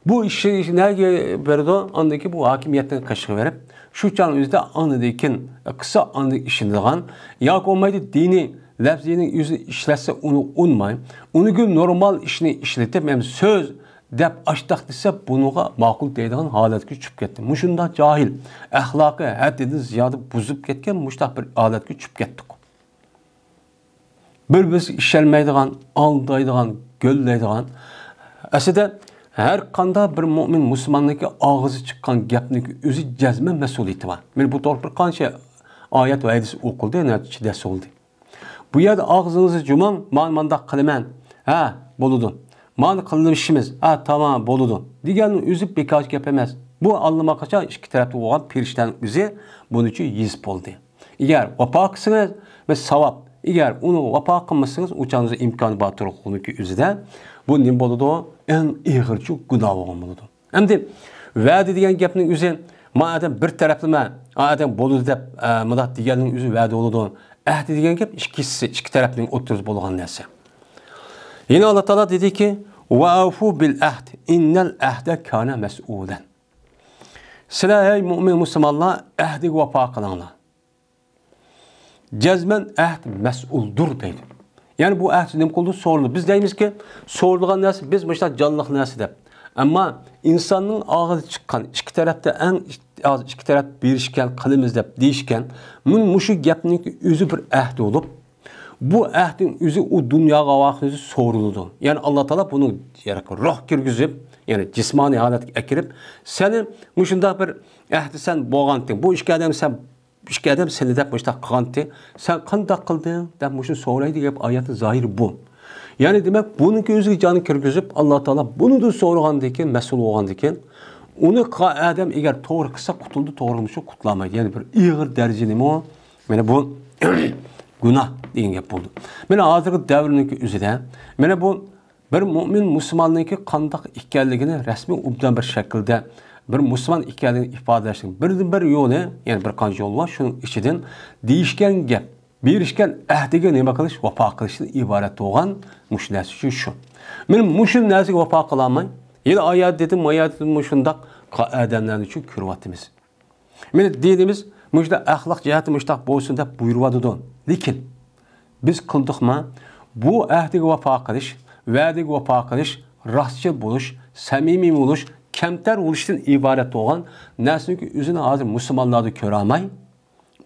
Bu işi nereye verdi? Andaki bu hakimiyetten kaşığı verip şu çağın üzerinde anıdayken kısa anlık işindiğen ya olmaydı dini lafzinin yüzü işletse onu unmayın. Onu gün normal işini işletip hem söz dep açtaq dese bunuğa maqul deydiğin halatga tushib ketdi. Muşunda cahil, ahlaqi haddidan ziyoda buzib ketgan muştaq bir holatga tushib ketdik. Bir ishelmaydigan, aldaydigan, göllaydigan. Aslida her qanda bir mo'min musulmonniki og'izi chiqqan gapniki o'zi jazman mas'uliyati bor. Men bu to'g'ri bir qancha oyat va hadis o'qildi, natijada soldi. Bu yerda og'zingizni jumang, men mundaq qilaman. Ha, bo'ladi. Men qilishimiz, ha, tamam, bo'ladi. Deganning o'zi bekor gap emas. Bu allamaqacha ikki tarafda bo'lgan perishtaning o'zi buning uchun yezib bo'ldi. Agar vafo qilsangiz va savob, agar uni vafo qilmasangiz, o'changiz imkoni bor turibdi o'zida. Bu nima bo'ladi? Eng ig'irchi gunoh bo'ladi. Endi va'da degan gapning o'zi ma'adam bir taraflama, adam bo'ladi deb mudat deganning o'zi va'da bo'ladi. Ahd degan gap ikki tarafning o'ttirib bo'lgan narsa. Yine Allah Teala dedi ki: "Va'fu bil ahd, innal ahda kana mas'ulan." Sizlar ey mu'min musulmonlar ahdiga vafo qilinglar. Cazmen ahd mas'uldur deydi. Yani bu ahd nima qildi? So'raldi. Biz deymizki, so'ralgan narsa biz muşta canlıq narsa deb. Ama insanın ağzı çıqqan ikki tarafda eng az ikki taraf berishgan qilimiz deb deyishgan, mushu gapning o'zi bir ahd bo'lib, bu ahdin o'zi o dunyoga vaqtida so'rildi. Yani Allah Teala bunu ruh kirgizib, yani jismoniy holatga akirib, seni mushunda bir ahdi sen bo'lganding, bu ikki odam seni deb mushta qilgandi, sen qanday qilding deb mushu so'raydi deb oyatning zohiri bu. Yani demek bununki o'ziga joni kirgizib, Allah Teala bunu da so'ragandan keyin, mas'ul bo'lgandan keyin, uni odam agar to'g'ri qilsa qutuldi, to'g'rimishi qutlamaydi. Yani bir ig'ir darajada nima? Mana bu günah degan gap bo'ldi. Mana hozirgi davrniki o'zida, mana bu bir mu'min musulmonniki qanday ekanligini rasmiy obdan bir shaklda bir musulmon ekanligini ifodalashning bir yo'li, ya'ni bir qancha yo'l bor. Shuning ichidan deyishgan gap, berishgan ahdiga nima qilish, vafo qilishdan iborat bo'lgan mush narsa shu. Men mush narsaga vafo qilolmay, yana oyat dedim, mushundaq odamlarni uchun ko'ryapmiz. Meni dinimiz mushda axloq jihati mushtaq bo'lsin deb buyuryapti. Lekin biz qildikmi? Bu ahdiga vafo qilish, va'daga vafo qilish, rostchi bo'lish, samimiy bo'lish, kamtar bo'lishdan iborat bo'lgan narsani o'zini hozir musulmonlarni ko'ra olmay,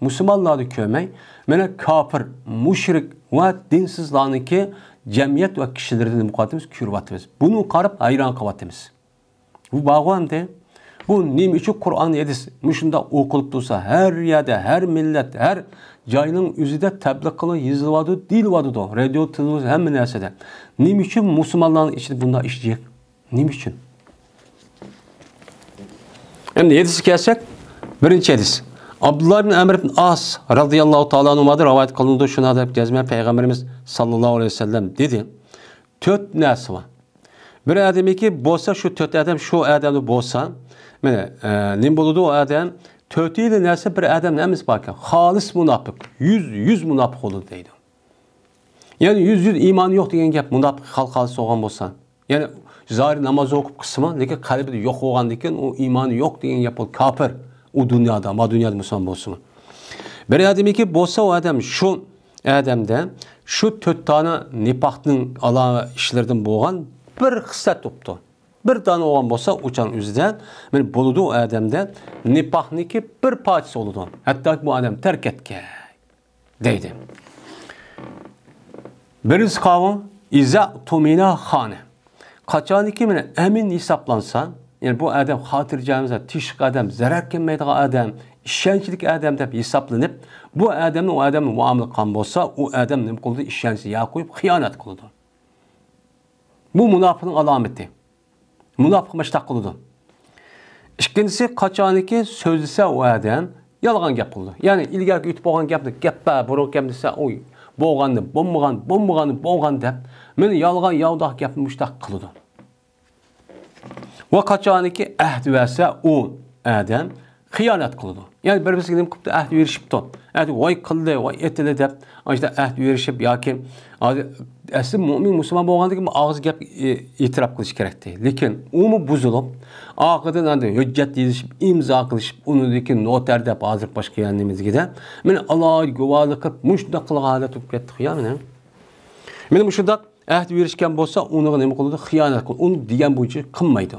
musulmonlarni ko'rmay, mana kofir, mushrik va dinsizlarniki jamiyat va kishilarni muqaddimiz ko'ryapmiz. Buni qarab hayron qolyapmiz. Bu bag'amda bu nima uchun Qur'on hadis mushunda o'qilib tursa, har yerda, har millat, har joyning o'zida tabliq qilib yozilyapti, deyilyapti, radio, televizion hamma narsada. Nima uchun musulmonlarning ichida bunday ish yo'q? Nima uchun? Endi hadisga kelsak, birinchi hadis. Abdullah ibn Amr ibn As radhiyallohu ta'ala anhudan rivoyat qilindi. Shuna deb jazman payg'ambarimiz sallallohu alayhi vasallam dedi. 4 narsa bor. Bir odamiki bo'lsa, shu 4 odam shu odamni bo'lsa, mana nima bo'ladi o odam? 4 yil narsa bir odam namiz bor ekan. Xolis munofiq, 100 munofiq bo'ladi deydi. Yani 100 iymoni yo'q degan gap munofiq xalqalis bo'lgan bo'lsa, ya'ni zahir namoz o'qib qismi, lekin qalbida yo'q bo'lgandan keyin u iymoni yo'q degan gap bo'lib kafir. U dunyoda, ma dunyoda musulmon bo'lsin. Bir odamiki bo'lsa, o odam shu odamda shu 4 tane nifoqning alomati ishlardan bo'lgan bir xislat topdi. Bir tane olgan bo'lsa, o'chan o'zidan men bo'ladi o odamda nifoqniki bir parchasi bo'ladi. Hatto bu odam tark etgan deydi. Birinchi qavm iza tumina xona. Qachoniki men amin hisoblansa, yani bu adam xotirjamza, tishq adam, zarar kelmaydigan adam, ishonchli adam deb hisoblanib, bu odamning o odamni muomala qilgan bo'lsa, u odam nima qildi? Ishonchni yo'q qo'yib xiyonat qildi. Bu munofiqning alomati. Munofiq mashtaq qildi. Ikkinchisi qachoniki so'zlasa u odam yolg'on gap qildi. Ya'ni ilgari yutib bo'lgan gapni gappa, burun gap desa, oy, bo'lganni, bo'lgan deb, men yolg'on yovdoq gapni mushtaq qildi. Va qachoniki ahd versa u odam xiyonat qildi. Ya'ni bir-biriga nima qilibdi? Ahd berishibdi. Ahd voy qildi, voy etdi deb, ashda ahd berishib yoki asli mu'min musulmon bo'lgandan og'iz gap e'tirof qilish kerak deydi. Lekin umi buzilib, oqidan endi hujjat yozishib, imzo qilishib, uniki notar deb hozir boshqa yanimizga men Alloh guvohlik qilib, mushunda qilgan holat bo'lib ketdi xiyonat. Men mushunda ahd berishgan bo'lsa, uni nima qildi? Xiyonat qildi. Uni degan bo'yicha qilmaydi.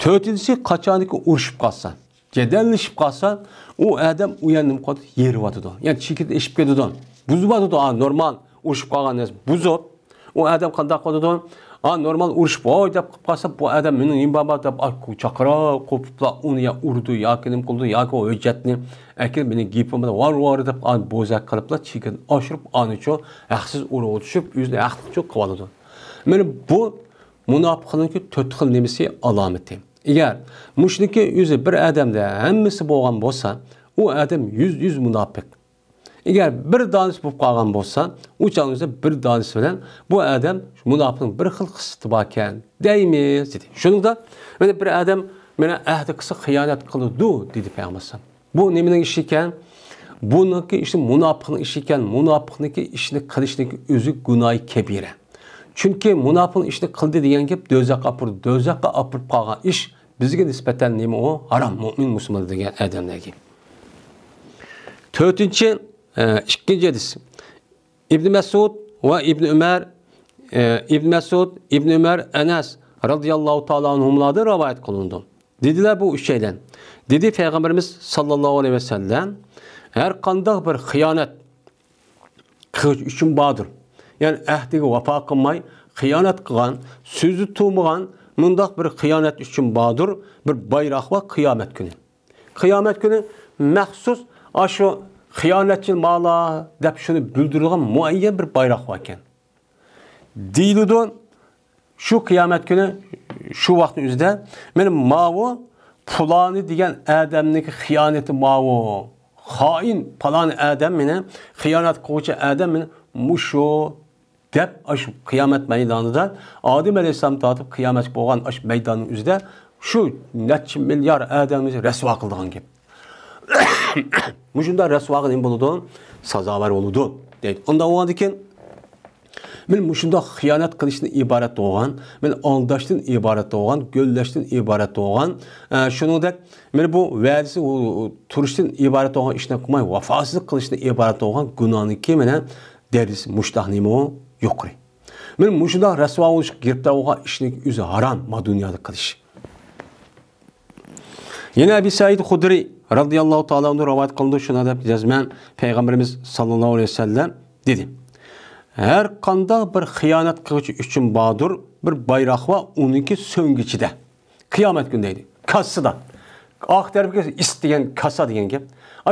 To'rtinchisi qachoniki urushib qolsa, jadallashib qolsa, u odam u yerni qilib yeriyotdi. Ya'ni chekit eshib ketadi. Buzibadi, normal urushib qolgan narsa buzib, u odam qanday qiladi? Normal urushib voy deb qilib qolsa, bu odam meni nimbaba deb chaqira qo'piblar, uni ya urdi yoki nima qildi, yoki hujjatni akil meni gapimda var deb bo'zak qiliblar, chekit oshirib, anicho haqsiz urib o'tishib, o'zini haqlicha qilib oladi. Mana bu munofiqlikning 4 xil nimasi alomati. Eğer müşriki yüzü bir adamda hemmesi bo'lgan bo'lsa, u adam 100 munofiq. Eğer bir danish bo'lib qolgan bo'lsa, o'chaningizda bir danish bilan bu adam munofiqning bir xil qismati bor ekan deymiz dedi. Shuningda mana bir adam meni ahdi qilsa xiyonat qildi dedi payg'ambar. Bu nimaning ishi ekan? Buniki ishi munofiqning ishi ekan. Munofiqniki ishni qilishniki o'zi gunoh kabira. Çünkü munofiq ishni qildi degan gap do'zaxga apirib qolgan ish bizga nisbatan nima o? Harom, mu'min musulmon degan odamlarga. To'rtinchi, ikkinchi hadis. İbn Mas'ud va Ibn Umar, Ibn Umar, Anas radhiyallohu ta'ala anhumlardan rivoyat qilindi. Dedilar bu üç şeyden. Dedi Peygamberimiz sallallahu aleyhi ve sellem, her qanday bir xiyonat qilish uchun bordir. Yani ahdiga vafo qilmay, xiyonat qilgan, so'zi tutmagan, mundaq bir xiyonat uchun bordir, bir bayroq va qiyomat kuni. Qiyomat kuni maxsus shu xiyonatchi mala deb shuni bildirilgan muayyan bir bayroq bor ekan. Deyildi, shu qiyomat kuni shu vaqtning o'zida meni mavu pulani degan odamniki xiyonati mavu. Xoin falan adam meni xiyonat qiluvchi adam meni musho deb shu qiyomat maydonida Adem alayhisalom tortib qiyomat bo'lgan shu maydonning o'zida shu necha milliard odamni rasvo qilgan gap. Mushunda rasvoga nima bo'ladi? Sazovar bo'ladi deydi. Unda bo'lgan ekan men mushunda xiyonat qilishdan iborat bo'lgan, men aldashdan iborat bo'lgan, go'llashdan iborat bo'lgan, shuningdek men bu va'dasi turishdan iborat bo'lgan ishni qilmay, vafosizlik qilishdan iborat bo'lgan gunohniki meni derisi mushtaq nima yuqori. Men mushunda rasvo bo'lish giribdor bo'lgan ishni o'zi harom ma dunyoda qilish. Yana Abi Said Xudri radhiyallohu ta'ala anhu rivoyat qildi, shuna deb jazman Payg'ambarimiz sallallohu alayhi vasallam dedi. Her qanday bir xiyonat qiluvchi uchun bordir, bir bayroq va uniki so'ngichida. Qiyomat kunidaydi. Kassada. Oq tarafga istegan kassa degan gap.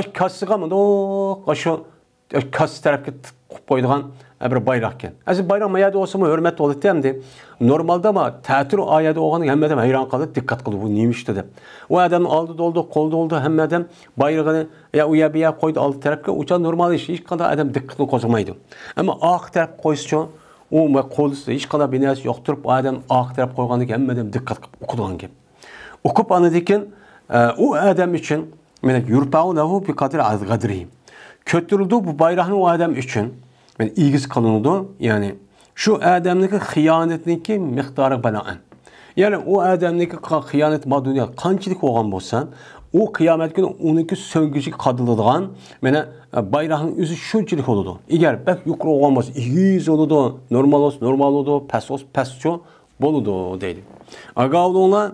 Shu kassiga bundoq shu kassa tarafga qo'yib qo'ydigan bir bayroq ekan. Aziz bayroq mayada olsa-mu hurmat bo'ladi hamdi. Normalda ama ta'tir oyati olgan hammadan hayron qoldi, diqqat qildi bu neymişdi deb. O adam oldi doldu, qo'lda oldi hammadan bayrog'ini ya u yerga qo'ydi oldi tarafga, ucha normal ish, hech qanday adam diqqatini qo'zg'amaydi. Ammo oq taraf qo'ysa, u qo'lida hech qanday binasi yo'q turib, adam oq taraf qo'ygandan hammadan diqqat qilib o'qigan gap. O'qib anadikin u adam uchun mana yurpa'u lahu bi qadri az-qadri. Kötürdü bu bayrağını o adam için. Yani ilgisi kalındı. Yani şu adamdaki xiyanetindeki miktarı banaen. Yani o adamdaki xiyanet maduniya qanchalik olgan bo'lsa, o kıyamet günü onunki söngücü kadılıdığan mene bayrağın özü şunçilik oldu. Eğer bek yukarı olgan bo'lsa 200 oldu, normal oldu, pes boludu deydi. Aga oğlunla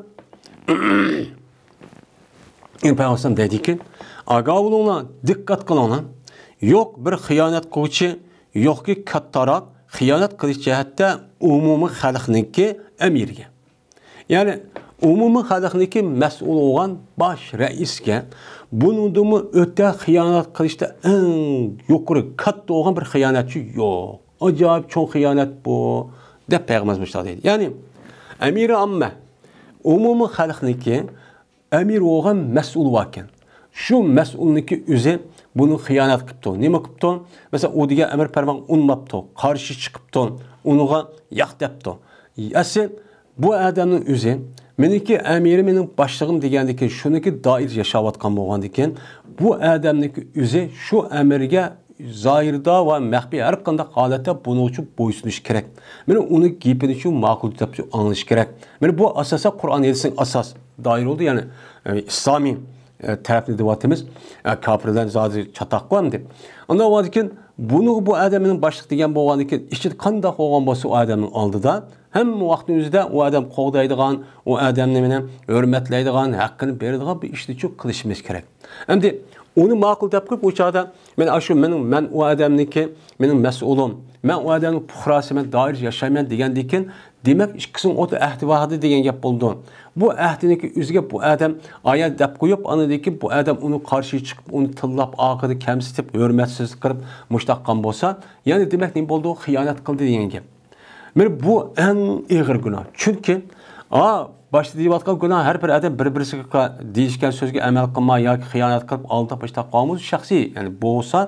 Peygamber dedi ki, aga oğlunla dikkat kılana, yok bir xiyanet qiluvchi, yok ki kattaroq xiyanet qilish jihatda umumiy xalqniki amirga. Yani umumiy xalqniki mas'ul bo'lgan bosh raisga buningdimi o'ta xiyonet qilishda eng yuqori katta bo'lgan bir xiyonatchi yo'q. Ajoyib cho'ng xiyonat bu deb payg'ambar mushtaq deydi. Yani amiri amma umumiy xalqniki amir bo'lgan mas'ul ekan. Şu mas'ulniki o'zi bunu xiyanat qilibdi. Nima qilibdi? Mesela o degan amir farmon unmabdi, qarshi chiqibdi, unuga yo'q debdi. Asl bu odamning o'zi meniki amiri mening boshlig'im degandan shuniki doir yashayotgan bo'lgandan keyin bu odamniki o'zi shu amirga zohirda va maxfiy har qanday holatda buni uchun bo'ysunish kerak. Mana uni gapini shu ma'qul deb anglash kerak. Mana bu asosan Qur'on hadisning asos doir oldu, ya'ni islomiy tarafni deyotimiz kofirlar zodi chatoq qo'yam deb. Undan keyin bunu bu adamning boshliq degan bo'lgandan keyin ichida qanday bo'lgan bo'lsa u odamning oldida hamma vaqtning o'zida u odam qo'g'daydigan, u odamni meni hurmatlaydigan, haqqini beradigan bir ishni çok qilishimiz kerak. Endi onu ma'qul deb qo'yib o'chada men shu men u odamniki mening mas'ulim, men u odamning puhrasi, men doir yashayman degandan keyin demak ikkisini o'ta ahdi vahdi degan gap bo'ldi. Bu ahdiniki o'ziga bu odam oyat deb qo'yib, anadiki bu odam uni qarshi chiqib, uni tillab, oqida kamsitib, hurmatsiz qilib mushtaqqa bo'lsa, ya'ni demak nima bo'ldi? Xiyonat qildi degan gap. Men bu eng og'ir gunoh. Chunki başta deyotgan gunoh har bir odam bir-birisiga deyishgan so'zga amal qilmay yoki xiyonat qilib aldab mushtaq qolmoq shaxsiy, ya'ni bo'lsa,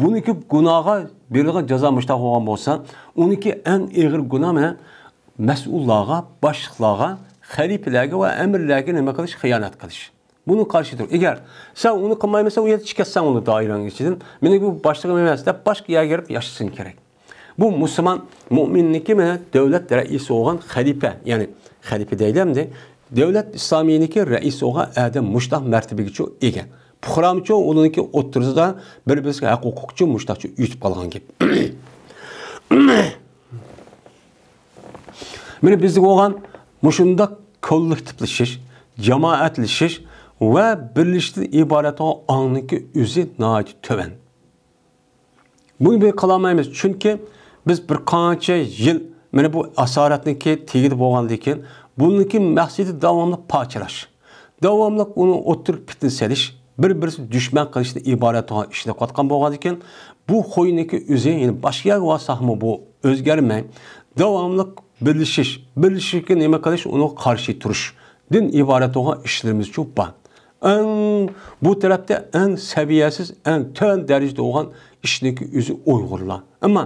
buniki gunohga berilgan jazo mushtaq bo'lgan bo'lsa, uniki eng og'ir gunoh bilan mas'ullarga, boshliqlarga, xalifalarga va amirlarga nima qilish? Xiyonat qilish. Buni qarshi tur. Agar sen uni qilmaysan, u yerda chiqasan uni doiraning ichidan, meni bu boshlig'im emas deb boshqa yerga kirib yashashing kerak. Bu Müslüman müminniki bilan davlat raisi bo'lgan xalifa, ya'ni xalifa deylamdi. Davlat islomiyiniki raisi bo'lgan adam mushtaq martabaga ega. Puhramchi uniki o'ttirsida bir-biriga huquqchi mushtaqchi yutib qolgan gap. Meni bizga bo'lgan mushundaq kollektivlashish, jamoatlashish va birlashishdan iborat ongniki o'zi nihoyat to'van. Bunu bir qilolmaymiz, chunki biz bir qancha yil mana bu asoratniki tegib bo'lgandan keyin buniki maqsadi davomli pochalash. Davomli uni o'tirib bitin selish, bir-birisi dushman qilishdan iborat ishni qotgan bo'lgandan keyin bu xo'yniki o'zi, ya'ni boshqa vasahmi bu o'zgarmay, davomli birlashishga nima qilish, uni qarshi turish din iborat bo'lgan ishlarimiz ko'p bor. Bu tarafda eng saviyasiz, eng to'g'ri darajada bo'lgan ishniki o'zi Uyg'urlar. Ammo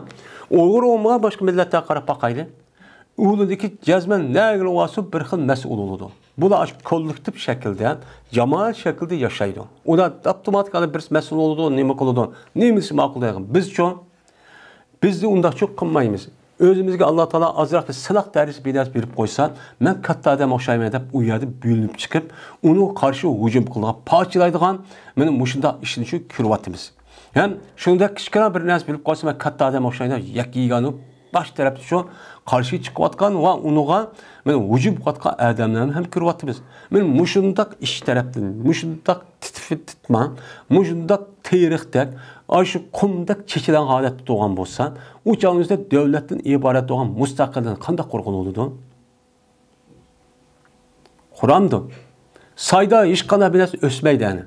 Uyg'ur olmagan boshqa millatlarga qarab boqaylik. Ulardagi jazman nagil vasib bir xil mas'ul bo'ladi. Bular kollektiv shaklda, jamoat shaklida yashaydi. Ular avtomatik bir mas'ul bo'ladi, nima qiladi? Nemisi ma'qul deydi. Bizni undaq çok qilmaymiz. Özümüzge Allah Teala azraq bir silaq dərisi bir ders verib qoysa, mən katta adam oxşaymayım deyib u yerdə bölünüb çıxıb, onu qarşı hücum qılıb, parçalaydıgan mənim muşunda işini şu kürvatımız. Hem şunda kiçkina bir ders verib qoysa, mən katta adam oxşaymayım, yak yiganıb, baş tərəfdə şu qarşı çıxıb atqan və onuğa mənim hücum qatqan adamlarını hem kürvatımız. Mənim muşunda iş tərəfdən, muşunda titma, muşunda teyriqdək, şu qumdak çekilen halatda doğan bolsa, o çağınızda devletten ibaret doğan müstakilden qanday qorqun oldu? Kur'an'dı. Sayda hiç qana biraz ösmeydi yani.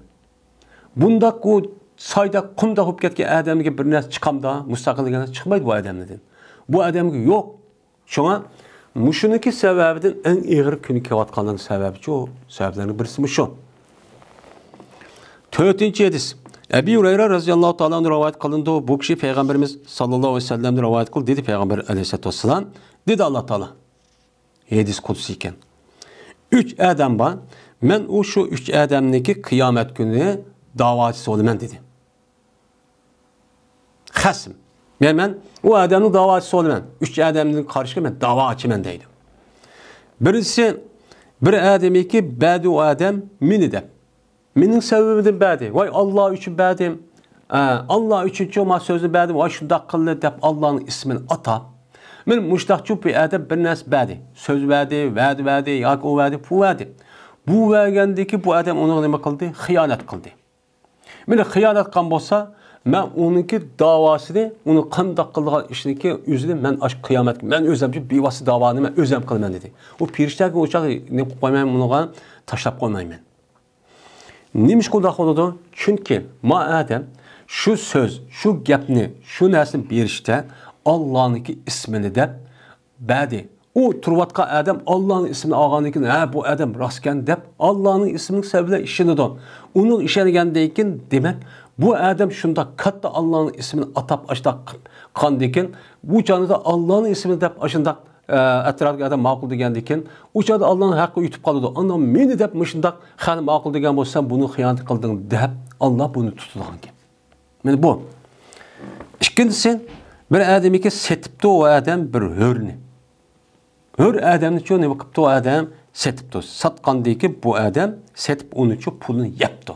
Bunda o sayda qumda hop ketken adamga bir nas çıqamda, müstakilden çıkmaydı bu adamdan. Bu adamga yok. Şuna muşuniki sebebiden en ağır günü kevatkanlığın sebebi şu, sebeplerinin birisi şu. 4. hadis. Ebu Hureyre radıyallahu ta'ala rivayet kılındı. Bu kişi Peygamberimiz sallallahu aleyhi ve sellem'de rivayet kıldı. Dedi Peygamber aleyhissalatu vesselam. Dedi Allah Teala. Hadis kutsi iken. 3 adam var. Ben o şu 3 adamdaki kıyamet günü davacısı olayım dedi. Hasm. Ben o adamın davacısı olayım. 3 adamın karşısında ben dava açayım deydim. Birisi bir adamı ki badi o adam mini de. Mening sebebimden bədi. Vay Allah üçün bədim. Allah üçün çoğma sözü bədim. Vay şunda qıllı deyib Allah'ın ismini ata. Men müştaqçı bir adam bir nəs bədi. Söz bədi, bədi, yak o bədi, bu bədi. Bu bəgəndəki bu adam onu nima qıldı? Xiyanət qıldı. Men xiyanət qan bolsa, mən onunki davasını, onu qandaq qıldığı işiniki üzülü mən aş qiyamət. Mən özümcü bivası davanı mən özüm qılmam dedi. O piriştəki uçaq ne qoymayım bunu taşlap qoymayım mən. Neymiş qulaq oldu? Çünki ma adam şu söz, şu gapni, şu nərsini berişdə Allah'ın ismini də bədi. O turvatqa adam Allah'ın ismini ağanıkin, bu adam rastkan deyib Allah'ın isminin səbəblə işini də. Onun işənigəndəkin demək, bu adam şunda katta Allah'ın ismini atap aşdaq qan dekin, bu canı da Allah'ın ismini deyib aşındaq atrofga adam ma'qul degandan keyin o'chada Allohning haqqi yutib qoladi. Ana meni deb mushundaq hali ma'qul degan bo'lsa, buni xiyonat qilding deb Alloh buni tutadigan gap. Mana bu. Ikkinchisi, bir odamga setibdi o odam bir hurni. Hur odamni uchun nima qilibdi o odam? Setibdi. Satqandan keyin bu odam setib uni uchun pulni yebdi.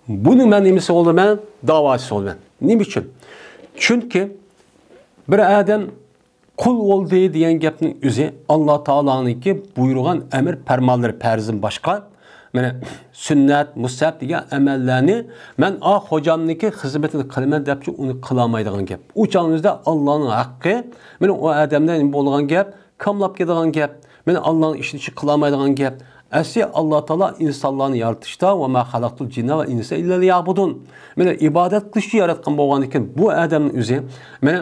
Buni men nimasi olaman? Davosi olaman. Nima uchun? Chunki bir odam qul bo'ldi degan gapning o'zi Alloh taoloninki buyurgan amr farmonlari farzdan boshqa mana sunnat, musab degan amallarni men hojamniki xizmatini qilaman debchi uni qila olmaydigan gap. U chog'ingizda Allohning haqqi, mana o odamdan bo'lgan gap, kamlab ketadigan gap, mana Allohning ishini qila olmaydigan gap. Asli Alloh taolo insonlarni yaratishda va ma xalaqtul jinna va insa illa liya'budun. Mana ibodat qilishni yaratgan bo'lgandan keyin bu odamning o'zi mana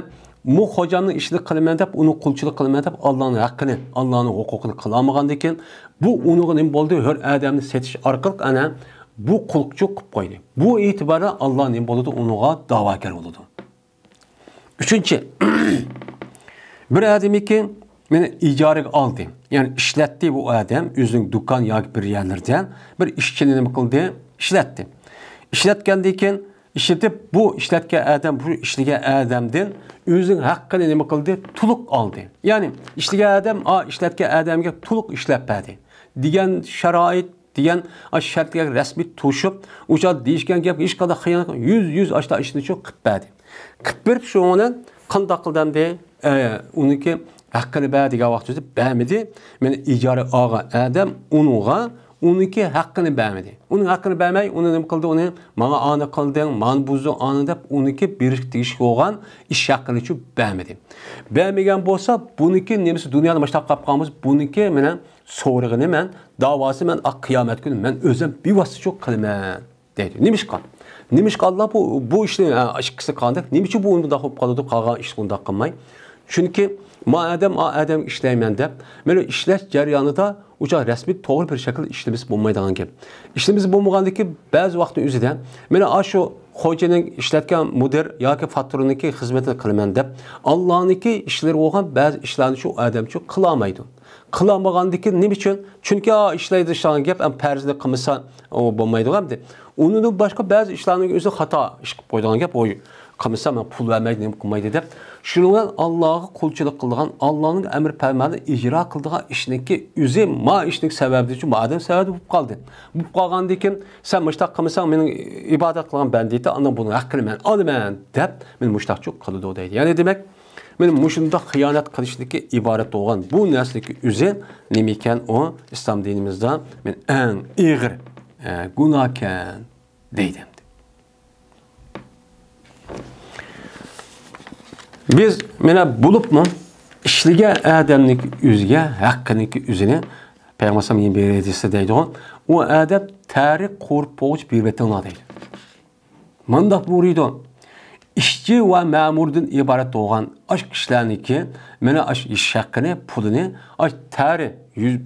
bu hocamning ishini qilaman deb, uni qulchilik qilaman deb Allohning haqqini, Allohning huquqini qila olmagandan keyin bu uniga nima bo'ldi? Har odamni setish orqali ana bu qulqchi qilib qo'ydi. Bu e'tibora Alloh nima bo'ladi? Uniga da'vogar bo'ladi. Uchinchi, bir odamniki meni ijaraga oldi. Yani ishlatdi bu odam o'zining do'kon yoki bir yerlardan bir ishchini nima qildi? Ishlatdi. Ishlatgandan keyin ishlatib bu ishlatgan odam bu ishlagan odamdan o'zining haqqini nima qildi? To'liq oldi. Ya'ni ishlagan odam ishlatgan odamga to'liq ishlab berdi. Degan sharoit, degan shartga rasmiy to'shib, o'sha deyishgan gap hech qanday xiyonat 100 ashta ishni shu qilib berdi. Qilib berib shuni qanday qildimde? Uniki haqqini ber degan vaqtda bermedi. Meni ijara olgan odam uniki haqqini bermedi. Uning haqqini bermay, uni nima qildi? Uni menga ani qilding, men buzdi ani deb uniki berish tegish bo'lgan ish haqqini chu bermedi. Bermagan bo'lsa, buniki nimasi dunyoda mashtaq qilib qolamiz, buniki meni so'rig'ini men davosi men qiyomat kuni men o'zim bevosita chu qilaman deydi. Nimishqa? Nimishqa Alloh bu ishni ishqisi qanday? Nimichi bu unda qo'yib qoladi, qolgan ishni unda qilmay? Chunki adam ishlayman deb, mana ishlash jarayonida o'sha rasmiy to'g'ri bir shaklda ishlamiz bo'lmaydigan gap. Ishlamiz bo'lmaganligi ba'zi vaqtning o'zida mana shu xo'janing ishlatgan mudir yoki faktoriniki xizmatini qilaman deb, Allohniki ishlari bo'lgan ba'zi ishlarni shu odamchi qila olmaydi. Qila olmaganligi nima uchun? Chunki ishlaydi ishlangan gap ham farzli qilmasa bo'lmaydigan deb. Undan boshqa ba'zi ishlarning o'zi xato ish qilib qo'ydigan gap o'y. Qilmasa men pul vermaydi, nima qilmaydi deb. Shundan Allohga qulchilik qilgan, Allohning amr farmonini ijro qildigan ishniki o'zi ma ishning sababi uchun odam sababi bo'lib qoldi. Bu qolgandan keyin sen mushtaq qilmasang mening ibodat qilgan banditi ana buni haqqini men olaman deb men mushtaqchilik qiladi deydi. Ya'ni demak, men mushunda xiyonat qilishniki iborat bo'lgan bu narsadagi o'zi nima ekan o islom dinimizda men eng og'ir gunoh ekan deydi. Biz mana bulupmu ishlagan odamning o'ziga haqqiniki o'zini Payg'ambar sallallohu alayhi vasallam deydi. U odam tarix qo'rib bo'g'ich berbatona deydi. Mandaq buyurdi. Ishchi va ma'murdan iborat bo'lgan ash kishilarniki mana ash ish haqqini, pulini ash tarix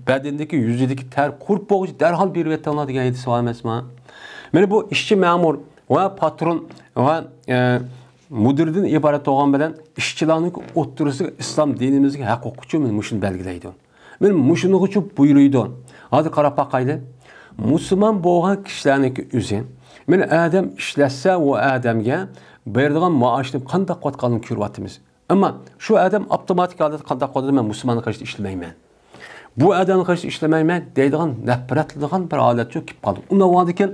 badandagi yuzidagi tarix qo'rib bo'g'ich darhol berbatona degan hadis var emasmi? Mana bu ishchi ma'mur va patron va mudirdan iborat bo'lgan bilan ishchilarning o'ttirisiga islom dinimizga huquqchi men mushuni belgilaydi. Men mushuni uchun buyuruydi. Hozir qarab boqayli. Musulmon bo'lgan kishilarning o'zi men odam ishlasa va odamga beradigan maoshni qanday qotqanini ko'ryapmiz. Ammo shu odam avtomatik holda qanday qotadi men musulmonga qarshi ishlamayman. Bu adamga qarshi ishlamayman deydigan nafratligan bir holatga kelib qoldi. Undan keyin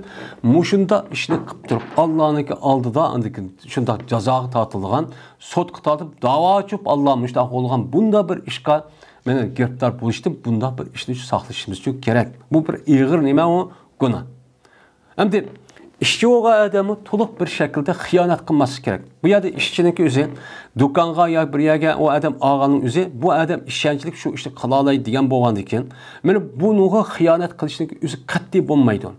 mushunda ishni qilib turib Allohniki oldida andikin shunday jazoga tortilgan, sotga tortib da'vo ochib Alloh mushtaq bo'lgan bunda bir ishga meni giriftor bo'lishdi, bunda bir ishni saqlashimiz uchun kerak. Bu bir ig'ir nima u gunoh. Endi ishchi bo'lgan odamni to'liq bir shaklda xiyonat qilmasi kerak. Bu yerda ishchining o'zi do'konga yoki bir yerga o odam olganning o'zi bu odam ishonchlik shu ishni qila oladi degan bo'lgandan keyin, mana bunga xiyonat qilishning o'zi qat'iy bo'lmaydi.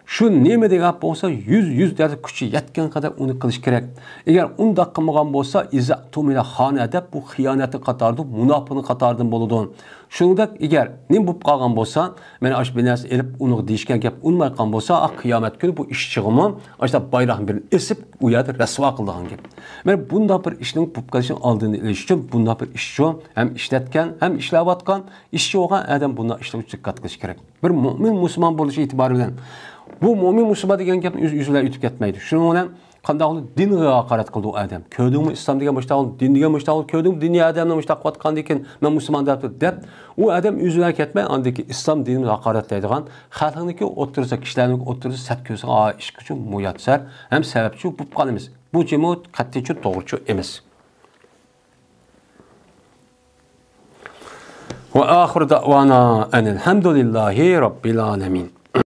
Şu nima degan bo'lsa 100 kuchi yetgan qadar uni qilish kerak. Agar undaq qilmagan bo'lsa, izzat tumila xona deb bu xiyonatni qatorida, munofiqni qatoridan bo'ladi. Shuningdek, agar nim bo'lib qolgan bo'lsa, mana ash binas elib uni deyishgan gap unmay qolgan bo'lsa, qiyomat kuni bu ish chig'imi, ashta bayroqni bir esib u yerda rasvo qilgan gap. Mana bunday bir ishning bo'lib qolishini oldini olish uchun bunday bir ishchi ham ishlatgan, ham ishlayotgan, ishchi bo'lgan odam bunday ishga diqqat qilish kerak. Bir mu'min musulmon bo'lish e'tibori bilan bu mu'min musulmon degan gapni yüzüler yutib ketmaydi. Shuning bilan qanday dinga haqorat qildi u odam. Ko'rdingmi islom degan mushtaqil, din degan mushtaqil, ko'rdingmi dinni odamni mushtaq qilayotgan ekan, men musulmon deb u odam yüzüler ketmay, andaki islom dinini haqoratlaydigan, xalqniki o'tirsa, kishilarning o'tirsa sat ko'rsa, ish uchun muyatsar, ham sababchi bo'lib qolamiz. Bu jimot qat'iy to'g'ri emas. Wa axiru da'wana anil hamdulillahi robbil alamin.